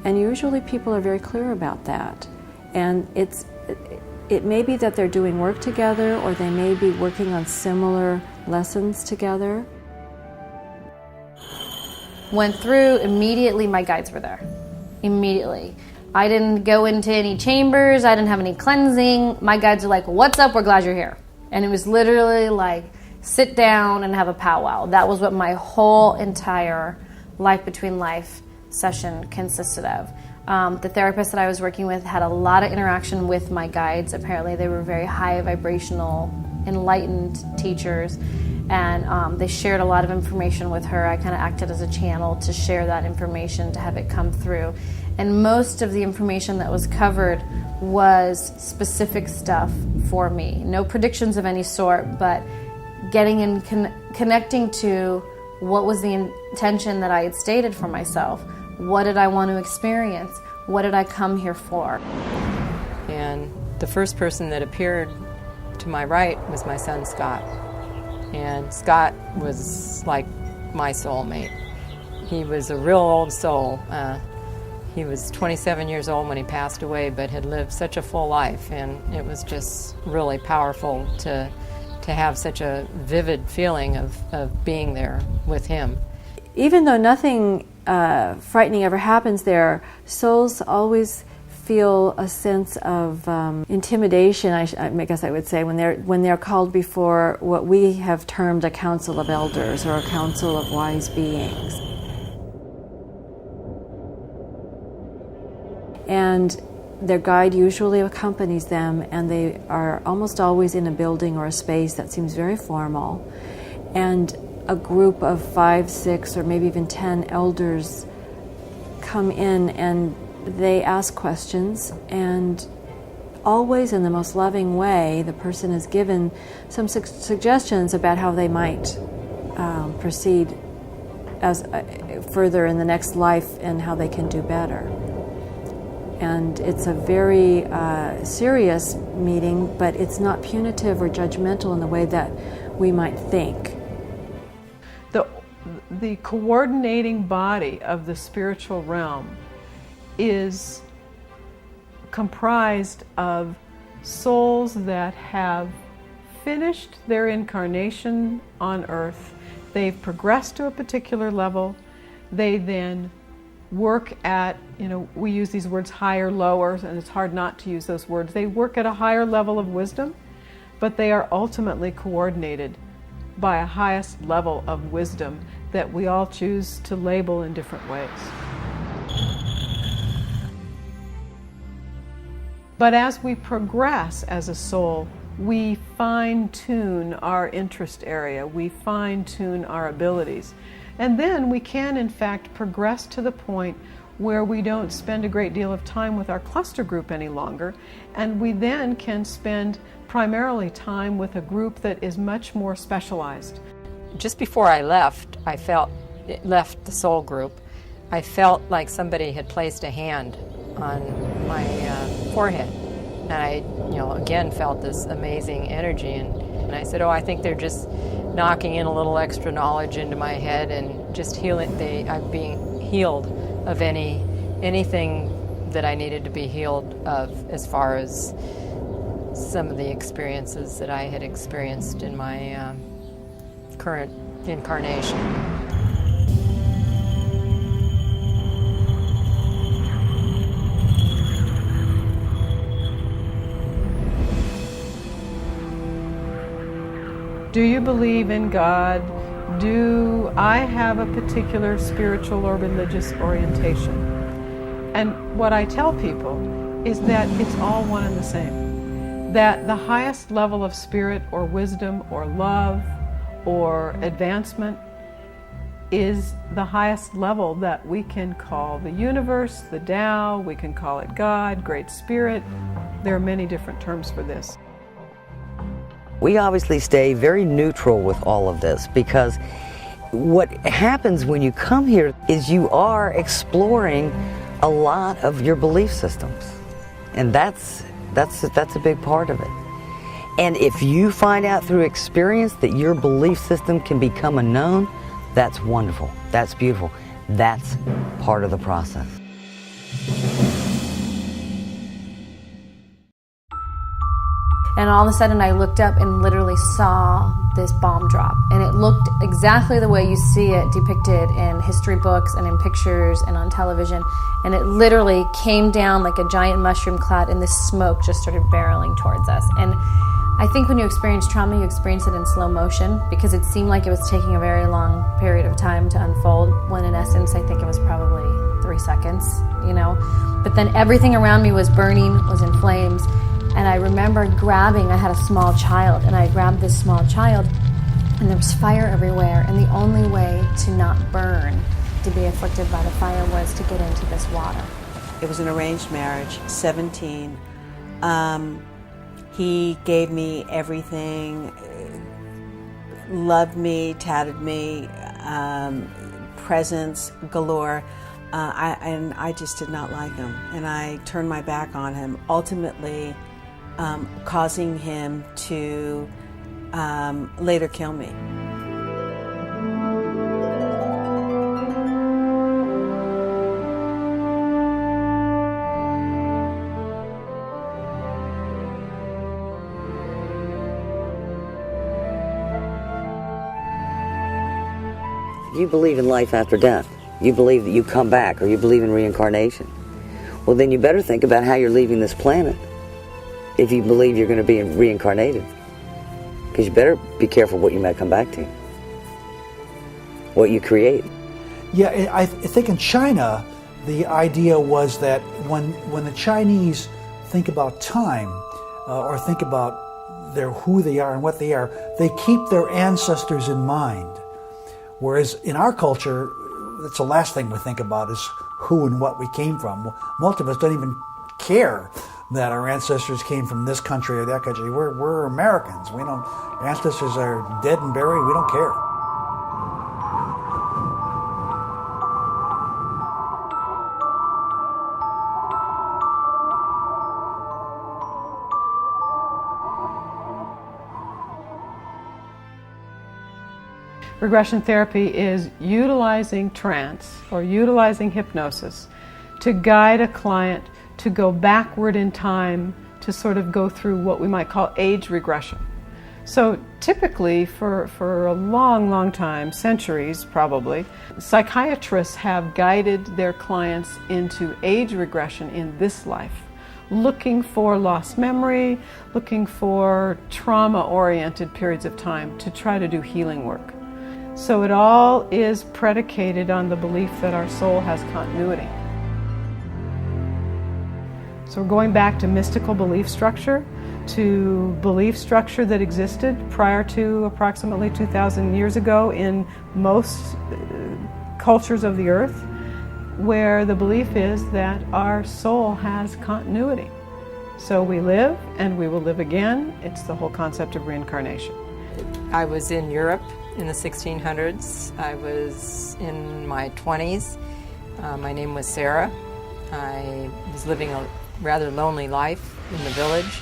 And usually people are very clear about that. And it may be that they're doing work together, or they may be working on similar lessons together. Went through, immediately my guides were there. Immediately. I didn't go into any chambers, I didn't have any cleansing. My guides are like, what's up, we're glad you're here. And it was literally like, sit down and have a powwow. That was what my whole entire Life Between Life session consisted of. The therapist that I was working with had a lot of interaction with my guides. Apparently they were very high vibrational, enlightened teachers. And they shared a lot of information with her. I kind of acted as a channel to share that information, to have it come through. And most of the information that was covered was specific stuff for me. No predictions of any sort, but getting in, connecting to what was the intention that I had stated for myself. What did I want to experience? What did I come here for? And the first person that appeared to my right was my son, Scott. And Scott was like my soulmate. He was a real old soul. He was 27 years old when he passed away, but had lived such a full life, and it was just really powerful to have such a vivid feeling of being there with him. Even though nothing frightening ever happens there, souls always feel a sense of intimidation, I guess I would say, when they're called before what we have termed a council of elders or a council of wise beings. And their guide usually accompanies them, and they are almost always in a building or a space that seems very formal. And a group of 5, 6, or maybe even 10 elders come in, and they ask questions, and always in the most loving way, the person is given some suggestions about how they might proceed as further in the next life and how they can do better. And it's a very serious meeting, but it's not punitive or judgmental in the way that we might think. The coordinating body of the spiritual realm is comprised of souls that have finished their incarnation on earth. They've progressed to a particular level. They then work at, we use these words higher, lower, and it's hard not to use those words. They work at a higher level of wisdom, but they are ultimately coordinated by a highest level of wisdom that we all choose to label in different ways. But as we progress as a soul, we fine-tune our interest area, we fine-tune our abilities. And then we can, in fact, progress to the point where we don't spend a great deal of time with our cluster group any longer, and we then can spend primarily time with a group that is much more specialized. Just before I left, I felt left the soul group, I felt like somebody had placed a hand on my forehead. And I, again felt this amazing energy. And I said, I think they're just knocking in a little extra knowledge into my head and just healing. I'm being healed of anything that I needed to be healed of, as far as some of the experiences that I had experienced in my current incarnation. Do you believe in God? Do I have a particular spiritual or religious orientation? And what I tell people is that it's all one and the same. That the highest level of spirit or wisdom or love or advancement is the highest level that we can call the universe, the Tao, we can call it God, Great Spirit. There are many different terms for this. We obviously stay very neutral with all of this, because what happens when you come here is you are exploring a lot of your belief systems, and that's a big part of it. And if you find out through experience that your belief system can become unknown, that's wonderful, that's beautiful, that's part of the process. And all of a sudden I looked up and literally saw this bomb drop. And it looked exactly the way you see it depicted in history books and in pictures and on television. And it literally came down like a giant mushroom cloud, and this smoke just started barreling towards us. And I think when you experience trauma, you experience it in slow motion, because it seemed like it was taking a very long period of time to unfold, when in essence I think it was probably 3 seconds, But then everything around me was burning, was in flames. And I remember I had a small child, and I grabbed this small child, and there was fire everywhere, and the only way to not burn, to be afflicted by the fire, was to get into this water. It was an arranged marriage, 17. He gave me everything, loved me, tatted me, presents galore, and I just did not like him, and I turned my back on him, ultimately causing him to later kill me. You believe in life after death. You believe that you come back, or you believe in reincarnation. Well, then you better think about how you're leaving this planet if you believe you're going to be reincarnated. Because you better be careful what you might come back to, what you create. Yeah, I think in China, the idea was that when the Chinese think about time, or think about who they are and what they are, they keep their ancestors in mind. Whereas in our culture, that's the last thing we think about, is who and what we came from. Most of us don't even care that our ancestors came from this country or that country. We're Americans. Our ancestors are dead and buried. We don't care. Regression therapy is utilizing trance or utilizing hypnosis to guide a client to go backward in time, to sort of go through what we might call age regression. So typically for a long, long time, centuries probably, psychiatrists have guided their clients into age regression in this life, looking for lost memory, looking for trauma-oriented periods of time to try to do healing work. So it all is predicated on the belief that our soul has continuity. So we're going back to mystical belief structure, to belief structure that existed prior to approximately 2,000 years ago in most cultures of the earth, where the belief is that our soul has continuity. So we live and we will live again. It's the whole concept of reincarnation. I was in Europe in the 1600s. I was in my 20s. My name was Sarah. I was living a rather lonely life in the village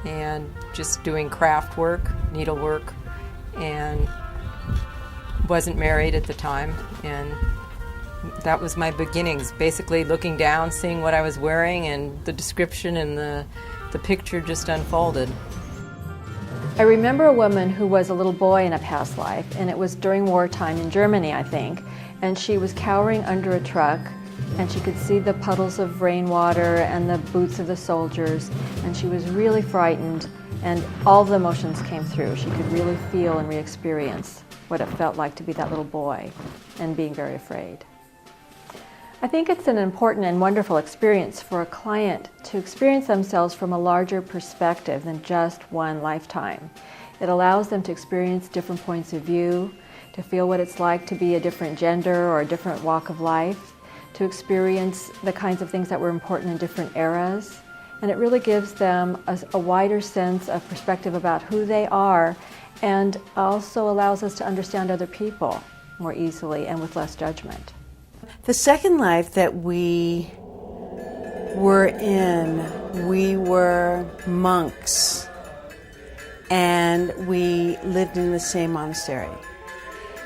and just doing craft work, needlework, and wasn't married at the time. And that was my beginnings, basically looking down, seeing what I was wearing, and the description and the picture just unfolded. I remember a woman who was a little boy in a past life, and it was during wartime in Germany, I think, and she was cowering under a truck, and she could see the puddles of rainwater and the boots of the soldiers, and she was really frightened, and all the emotions came through. She could really feel and re-experience what it felt like to be that little boy and being very afraid. I think it's an important and wonderful experience for a client to experience themselves from a larger perspective than just one lifetime. It allows them to experience different points of view, to feel what it's like to be a different gender or a different walk of life, to experience the kinds of things that were important in different eras. And it really gives them a wider sense of perspective about who they are, and also allows us to understand other people more easily and with less judgment. The second life that we were in, we were monks, and we lived in the same monastery.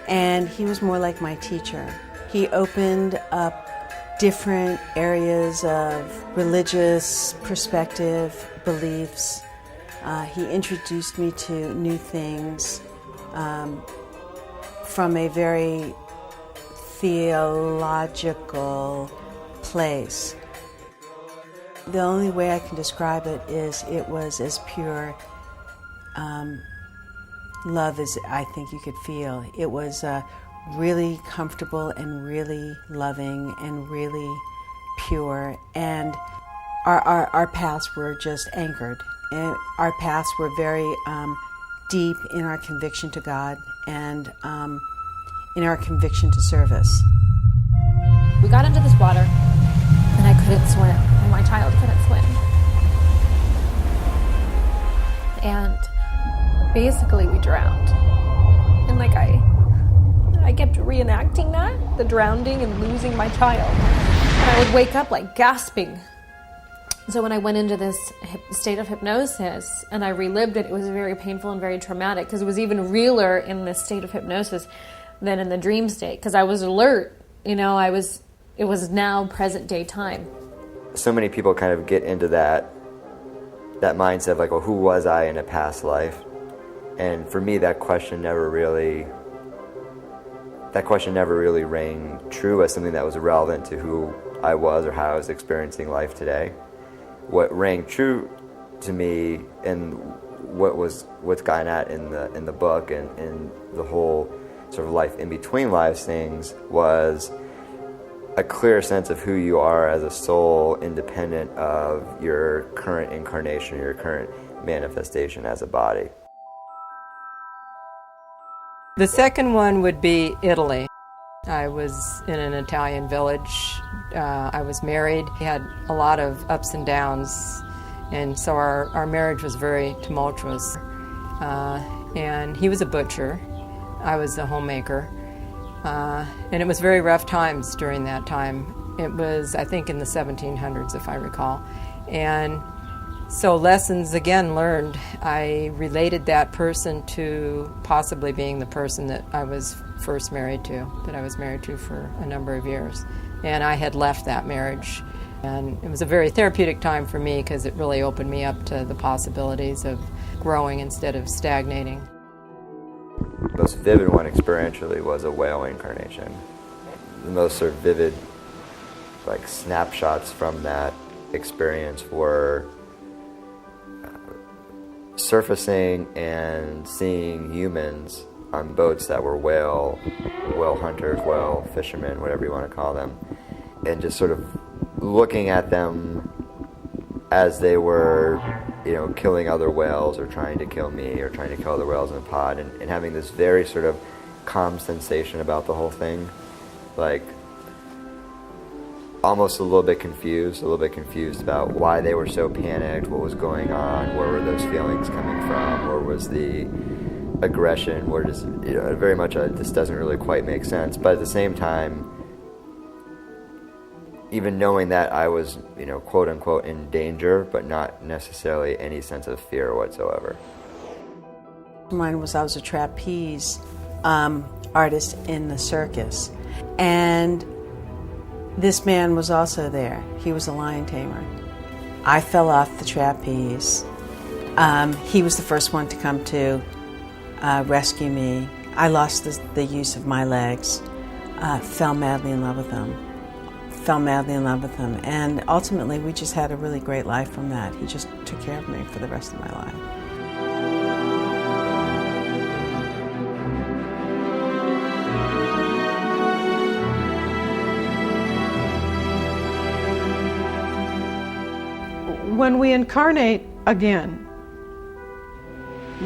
And he was more like my teacher. He opened up different areas of religious perspective, beliefs. He introduced me to new things from a very theological place. The only way I can describe it is it was as pure love as I think you could feel. It was really comfortable and really loving and really pure, and our paths were just anchored. And our paths were very deep in our conviction to God and in our conviction to service. We got into this water, and I couldn't swim, and my child couldn't swim. And basically we drowned. And I kept reenacting that, the drowning and losing my child. And I would wake up gasping. So when I went into this state of hypnosis and I relived it, it was very painful and very traumatic, because it was even realer in this state of hypnosis than in the dream state, because I was alert. It was now present day time. So many people kind of get into that mindset of well, who was I in a past life? And for me, that question never really rang true as something that was relevant to who I was or how I was experiencing life today. What rang true to me and what's gotten at in the book and the whole sort of life in between lives things was a clear sense of who you are as a soul, independent of your current incarnation, your current manifestation as a body. The second one would be Italy. I was in an Italian village. I was married. We had a lot of ups and downs, and so our marriage was very tumultuous. And he was a butcher. I was a homemaker. And it was very rough times during that time. It was, I think, in the 1700s, if I recall. And so lessons, again, learned. I related that person to possibly being the person that I was first married to, that I was married to for a number of years. And I had left that marriage. And it was a very therapeutic time for me, because it really opened me up to the possibilities of growing instead of stagnating. The most vivid one experientially was a whale incarnation. The most sort of vivid snapshots from that experience were surfacing and seeing humans on boats that were whale hunters, whale fishermen, whatever you want to call them, and just sort of looking at them as they were, killing other whales or trying to kill me or trying to kill other whales in the pod, and having this very sort of calm sensation about the whole thing, almost a little bit confused about why they were so panicked, what was going on, where were those feelings coming from, where was the aggression, or just very much this doesn't really quite make sense. But at the same time, even knowing that I was, quote unquote, in danger, but not necessarily any sense of fear whatsoever. Mine was I was a trapeze artist in the circus, and this man was also there. He was a lion tamer. I fell off the trapeze. He was the first one to come to rescue me. I lost the use of my legs, fell madly in love with him, and ultimately we just had a really great life from that. He just took care of me for the rest of my life. When we incarnate again,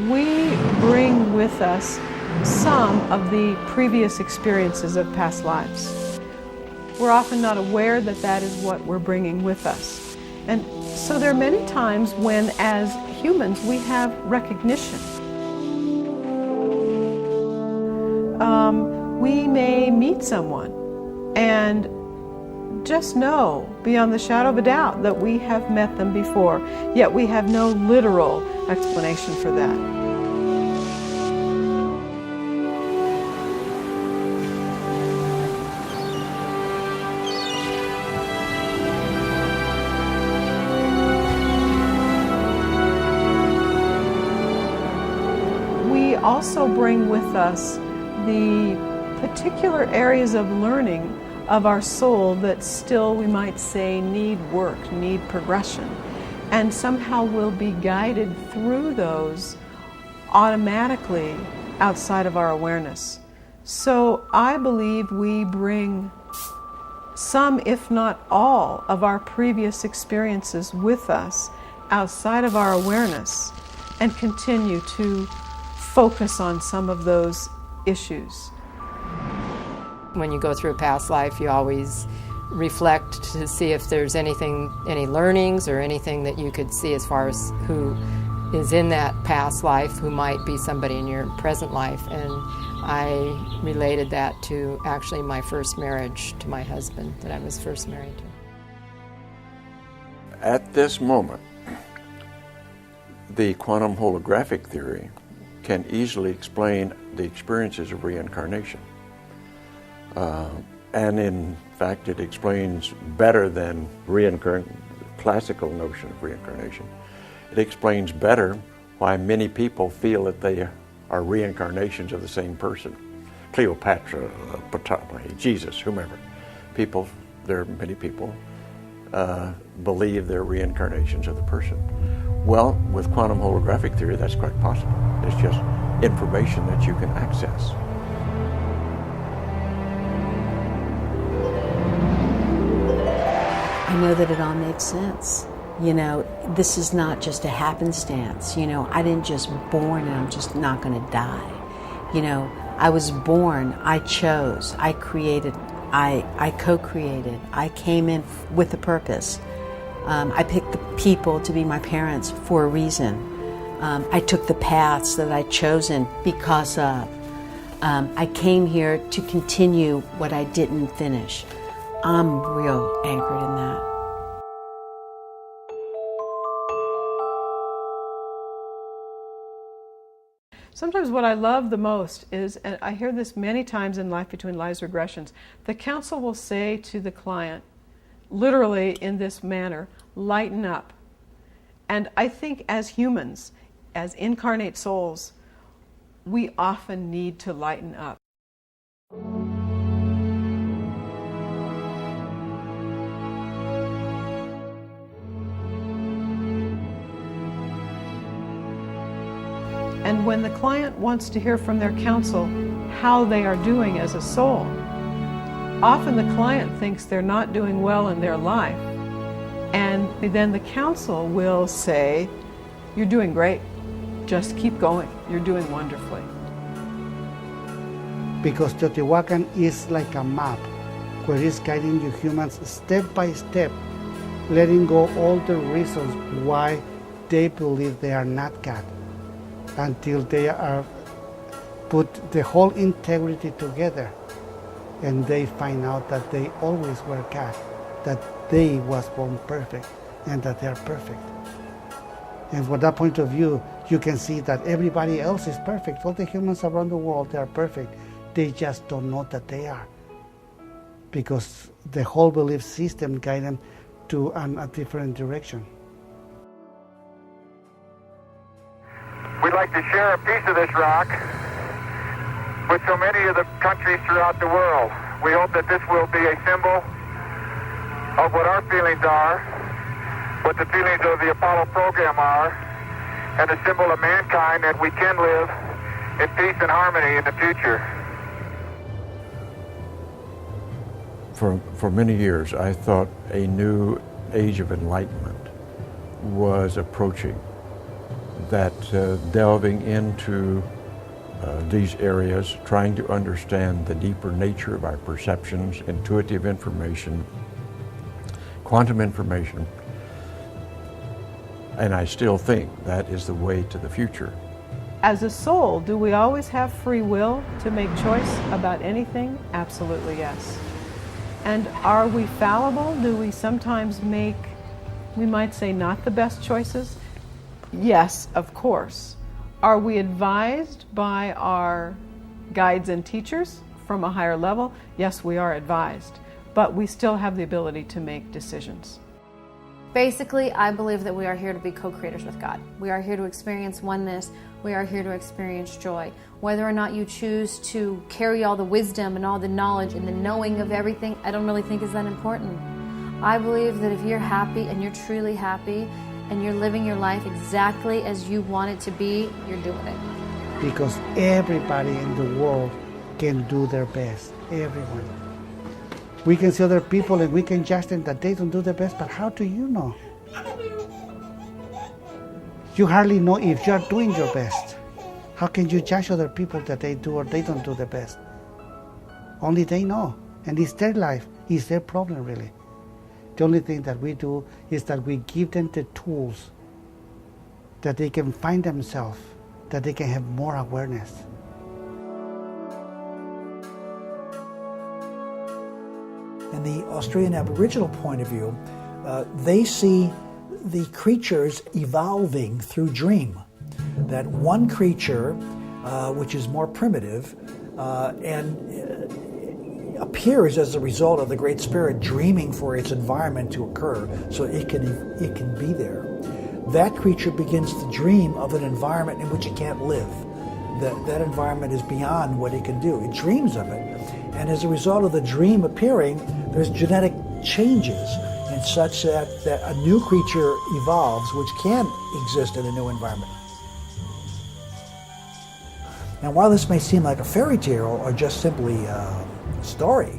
we bring with us some of the previous experiences of past lives. We're often not aware that that is what we're bringing with us. And so there are many times when, as humans, we have recognition. We may meet someone and just know, beyond the shadow of a doubt, that we have met them before, yet we have no literal explanation for that. We also bring with us the particular areas of learning of our soul that still, we might say, need work, need progression, and somehow will be guided through those automatically outside of our awareness. So I believe we bring some, if not all, of our previous experiences with us outside of our awareness and continue to focus on some of those issues. When you go through a past life, you always reflect to see if there's any learnings or anything that you could see as far as who is in that past life, who might be somebody in your present life. And I related that to actually my first marriage to my husband that I was first married to. At this moment, the quantum holographic theory can easily explain the experiences of reincarnation. And in fact, it explains better than classical notion of reincarnation. It explains better why many people feel that they are reincarnations of the same person. Cleopatra, Ptolemy, Jesus, whomever. There are many people believe they're reincarnations of the person. Well, with quantum holographic theory, that's quite possible. It's just information that you can access. I know that it all makes sense. This is not just a happenstance. I didn't just born and I'm just not going to die. I was born, I chose, I created, I co-created, I came in with a purpose. I picked the people to be my parents for a reason. I took the paths that I'd chosen because of. I came here to continue what I didn't finish. I'm real anchored in that. Sometimes what I love the most is, and I hear this many times in Life Between Lives regressions, the counsel will say to the client, literally in this manner, lighten up. And I think as humans, as incarnate souls, we often need to lighten up. And when the client wants to hear from their counsel how they are doing as a soul, often the client thinks they're not doing well in their life. And then the counsel will say, you're doing great. Just keep going. You're doing wonderfully. Because Teotihuacan is like a map where it's guiding you humans step by step, letting go all the reasons why they believe they are not God, until they are put the whole integrity together, and they find out that they always were God, that they was born perfect, and that they are perfect. And from that point of view, you can see that everybody else is perfect. All the humans around the world, they are perfect. They just don't know that they are, because the whole belief system guides them to a different direction. We'd like to share a piece of this rock with so many of the countries throughout the world. We hope that this will be a symbol of what our feelings are, what the feelings of the Apollo program are, and a symbol of mankind that we can live in peace and harmony in the future. For many years, I thought a new age of enlightenment was approaching, that delving into these areas, trying to understand the deeper nature of our perceptions, intuitive information, quantum information, and I still think that is the way to the future. As a soul, do we always have free will to make choice about anything? Absolutely yes. And are we fallible? Do we sometimes make, we might say, not the best choices? Yes, of course. Are we advised by our guides and teachers from a higher level? Yes, we are advised, but we still have the ability to make decisions. Basically, I believe that we are here to be co-creators with God. We are here to experience oneness. We are here to experience joy. Whether or not you choose to carry all the wisdom and all the knowledge and the knowing of everything, I don't really think is that important. I believe that if you're happy and you're truly happy and you're living your life exactly as you want it to be, you're doing it. Because everybody in the world can do their best, everyone. We can see other people and we can judge them that they don't do their best, but how do you know? You hardly know if you're doing your best. How can you judge other people that they do or they don't do their best? Only they know, and it's their life, it's their problem really. The only thing that we do is that we give them the tools that they can find themselves, that they can have more awareness. In the Australian Aboriginal point of view, they see the creatures evolving through dream. That one creature, which is more primitive, and appears as a result of the Great Spirit dreaming for its environment to occur, so it can be there. That creature begins to dream of an environment in which it can't live. That environment is beyond what it can do. It dreams of it. And as a result of the dream appearing, there's genetic changes in such that a new creature evolves which can exist in a new environment. Now, while this may seem like a fairy tale or just simply a story,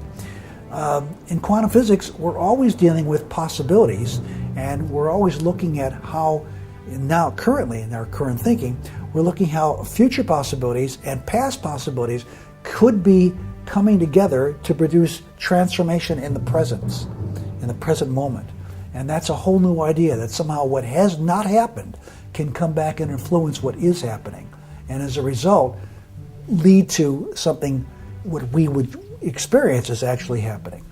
in quantum physics, we're always dealing with possibilities, and we're always looking at how, now currently in our current thinking, we're looking how future possibilities and past possibilities could be coming together to produce transformation in the present moment. And that's a whole new idea, that somehow what has not happened can come back and influence what is happening. And as a result, lead to something what we would experience as actually happening.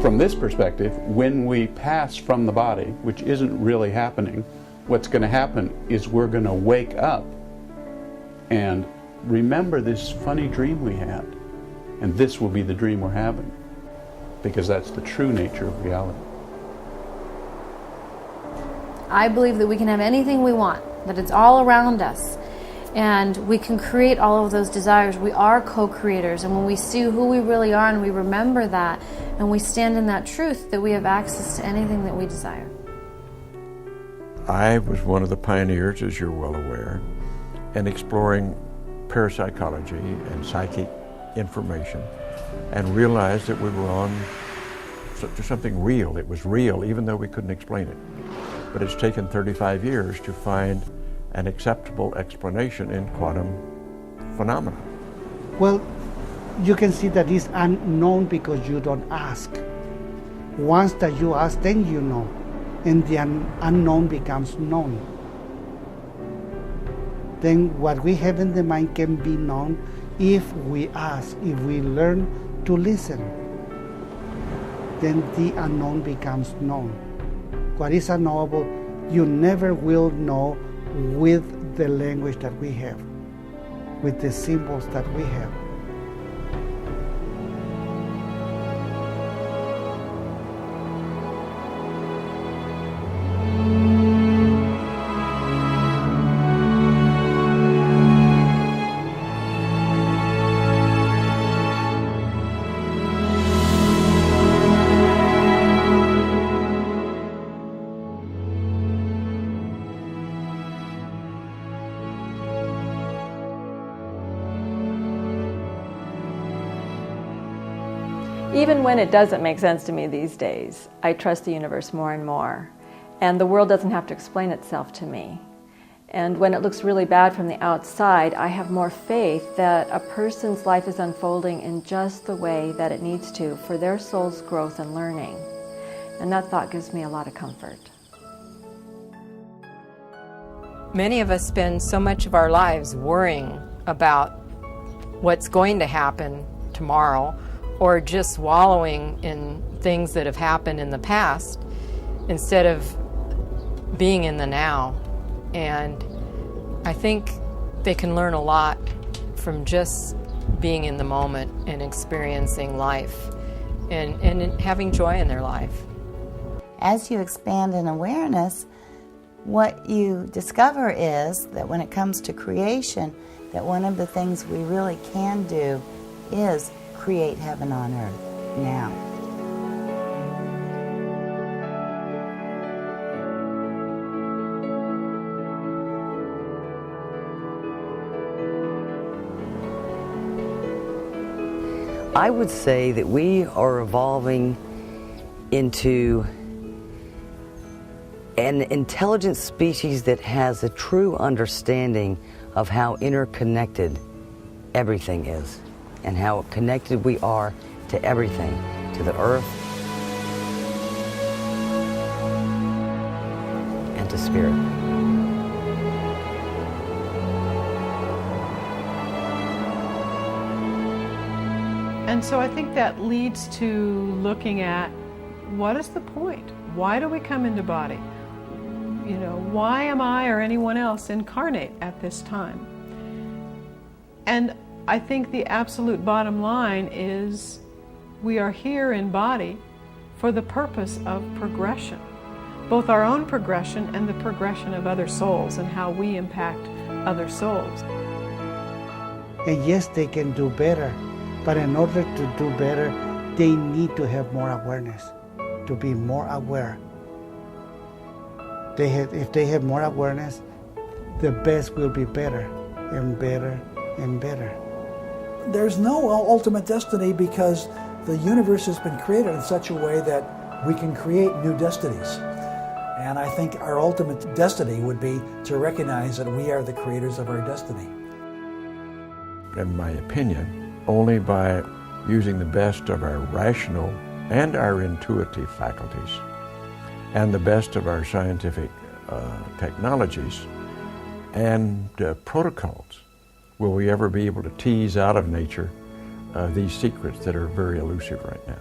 From this perspective, when we pass from the body, which isn't really happening, what's going to happen is we're going to wake up and remember this funny dream we had. And this will be the dream we're having, because that's the true nature of reality. I believe that we can have anything we want, that it's all around us, and we can create all of those desires. We are co-creators, and when we see who we really are and we remember that, and we stand in that truth, that we have access to anything that we desire. I was one of the pioneers, as you're well aware, in exploring parapsychology and psychic information, and realized that we were on to something real. It was real, even though we couldn't explain it. But it's taken 35 years to find an acceptable explanation in quantum phenomena. Well, you can see that it's unknown because you don't ask. Once that you ask, then you know, and the unknown becomes known. Then what we have in the mind can be known if we ask, if we learn to listen. Then the unknown becomes known. What is unknowable, you never will know with the language that we have, with the symbols that we have. Even when it doesn't make sense to me these days, I trust the universe more and more. And the world doesn't have to explain itself to me. And when it looks really bad from the outside, I have more faith that a person's life is unfolding in just the way that it needs to for their soul's growth and learning. And that thought gives me a lot of comfort. Many of us spend so much of our lives worrying about what's going to happen tomorrow, or just wallowing in things that have happened in the past instead of being in the now. And I think they can learn a lot from just being in the moment and experiencing life and having joy in their life. As you expand in awareness, what you discover is that when it comes to creation, that one of the things we really can do is create heaven on earth now. I would say that we are evolving into an intelligent species that has a true understanding of how interconnected everything is, and how connected we are to everything, to the earth and to spirit. And so I think that leads to looking at what is the point? Why do we come into body? You know, why am I or anyone else incarnate at this time? And I think the absolute bottom line is we are here in body for the purpose of progression, both our own progression and the progression of other souls and how we impact other souls. And yes, they can do better, but in order to do better, they need to have more awareness, to be more aware. If they have more awareness, the best will be better and better and better. There's no ultimate destiny because the universe has been created in such a way that we can create new destinies. And I think our ultimate destiny would be to recognize that we are the creators of our destiny. In my opinion, only by using the best of our rational and our intuitive faculties and the best of our scientific technologies and protocols will we ever be able to tease out of nature these secrets that are very elusive right now.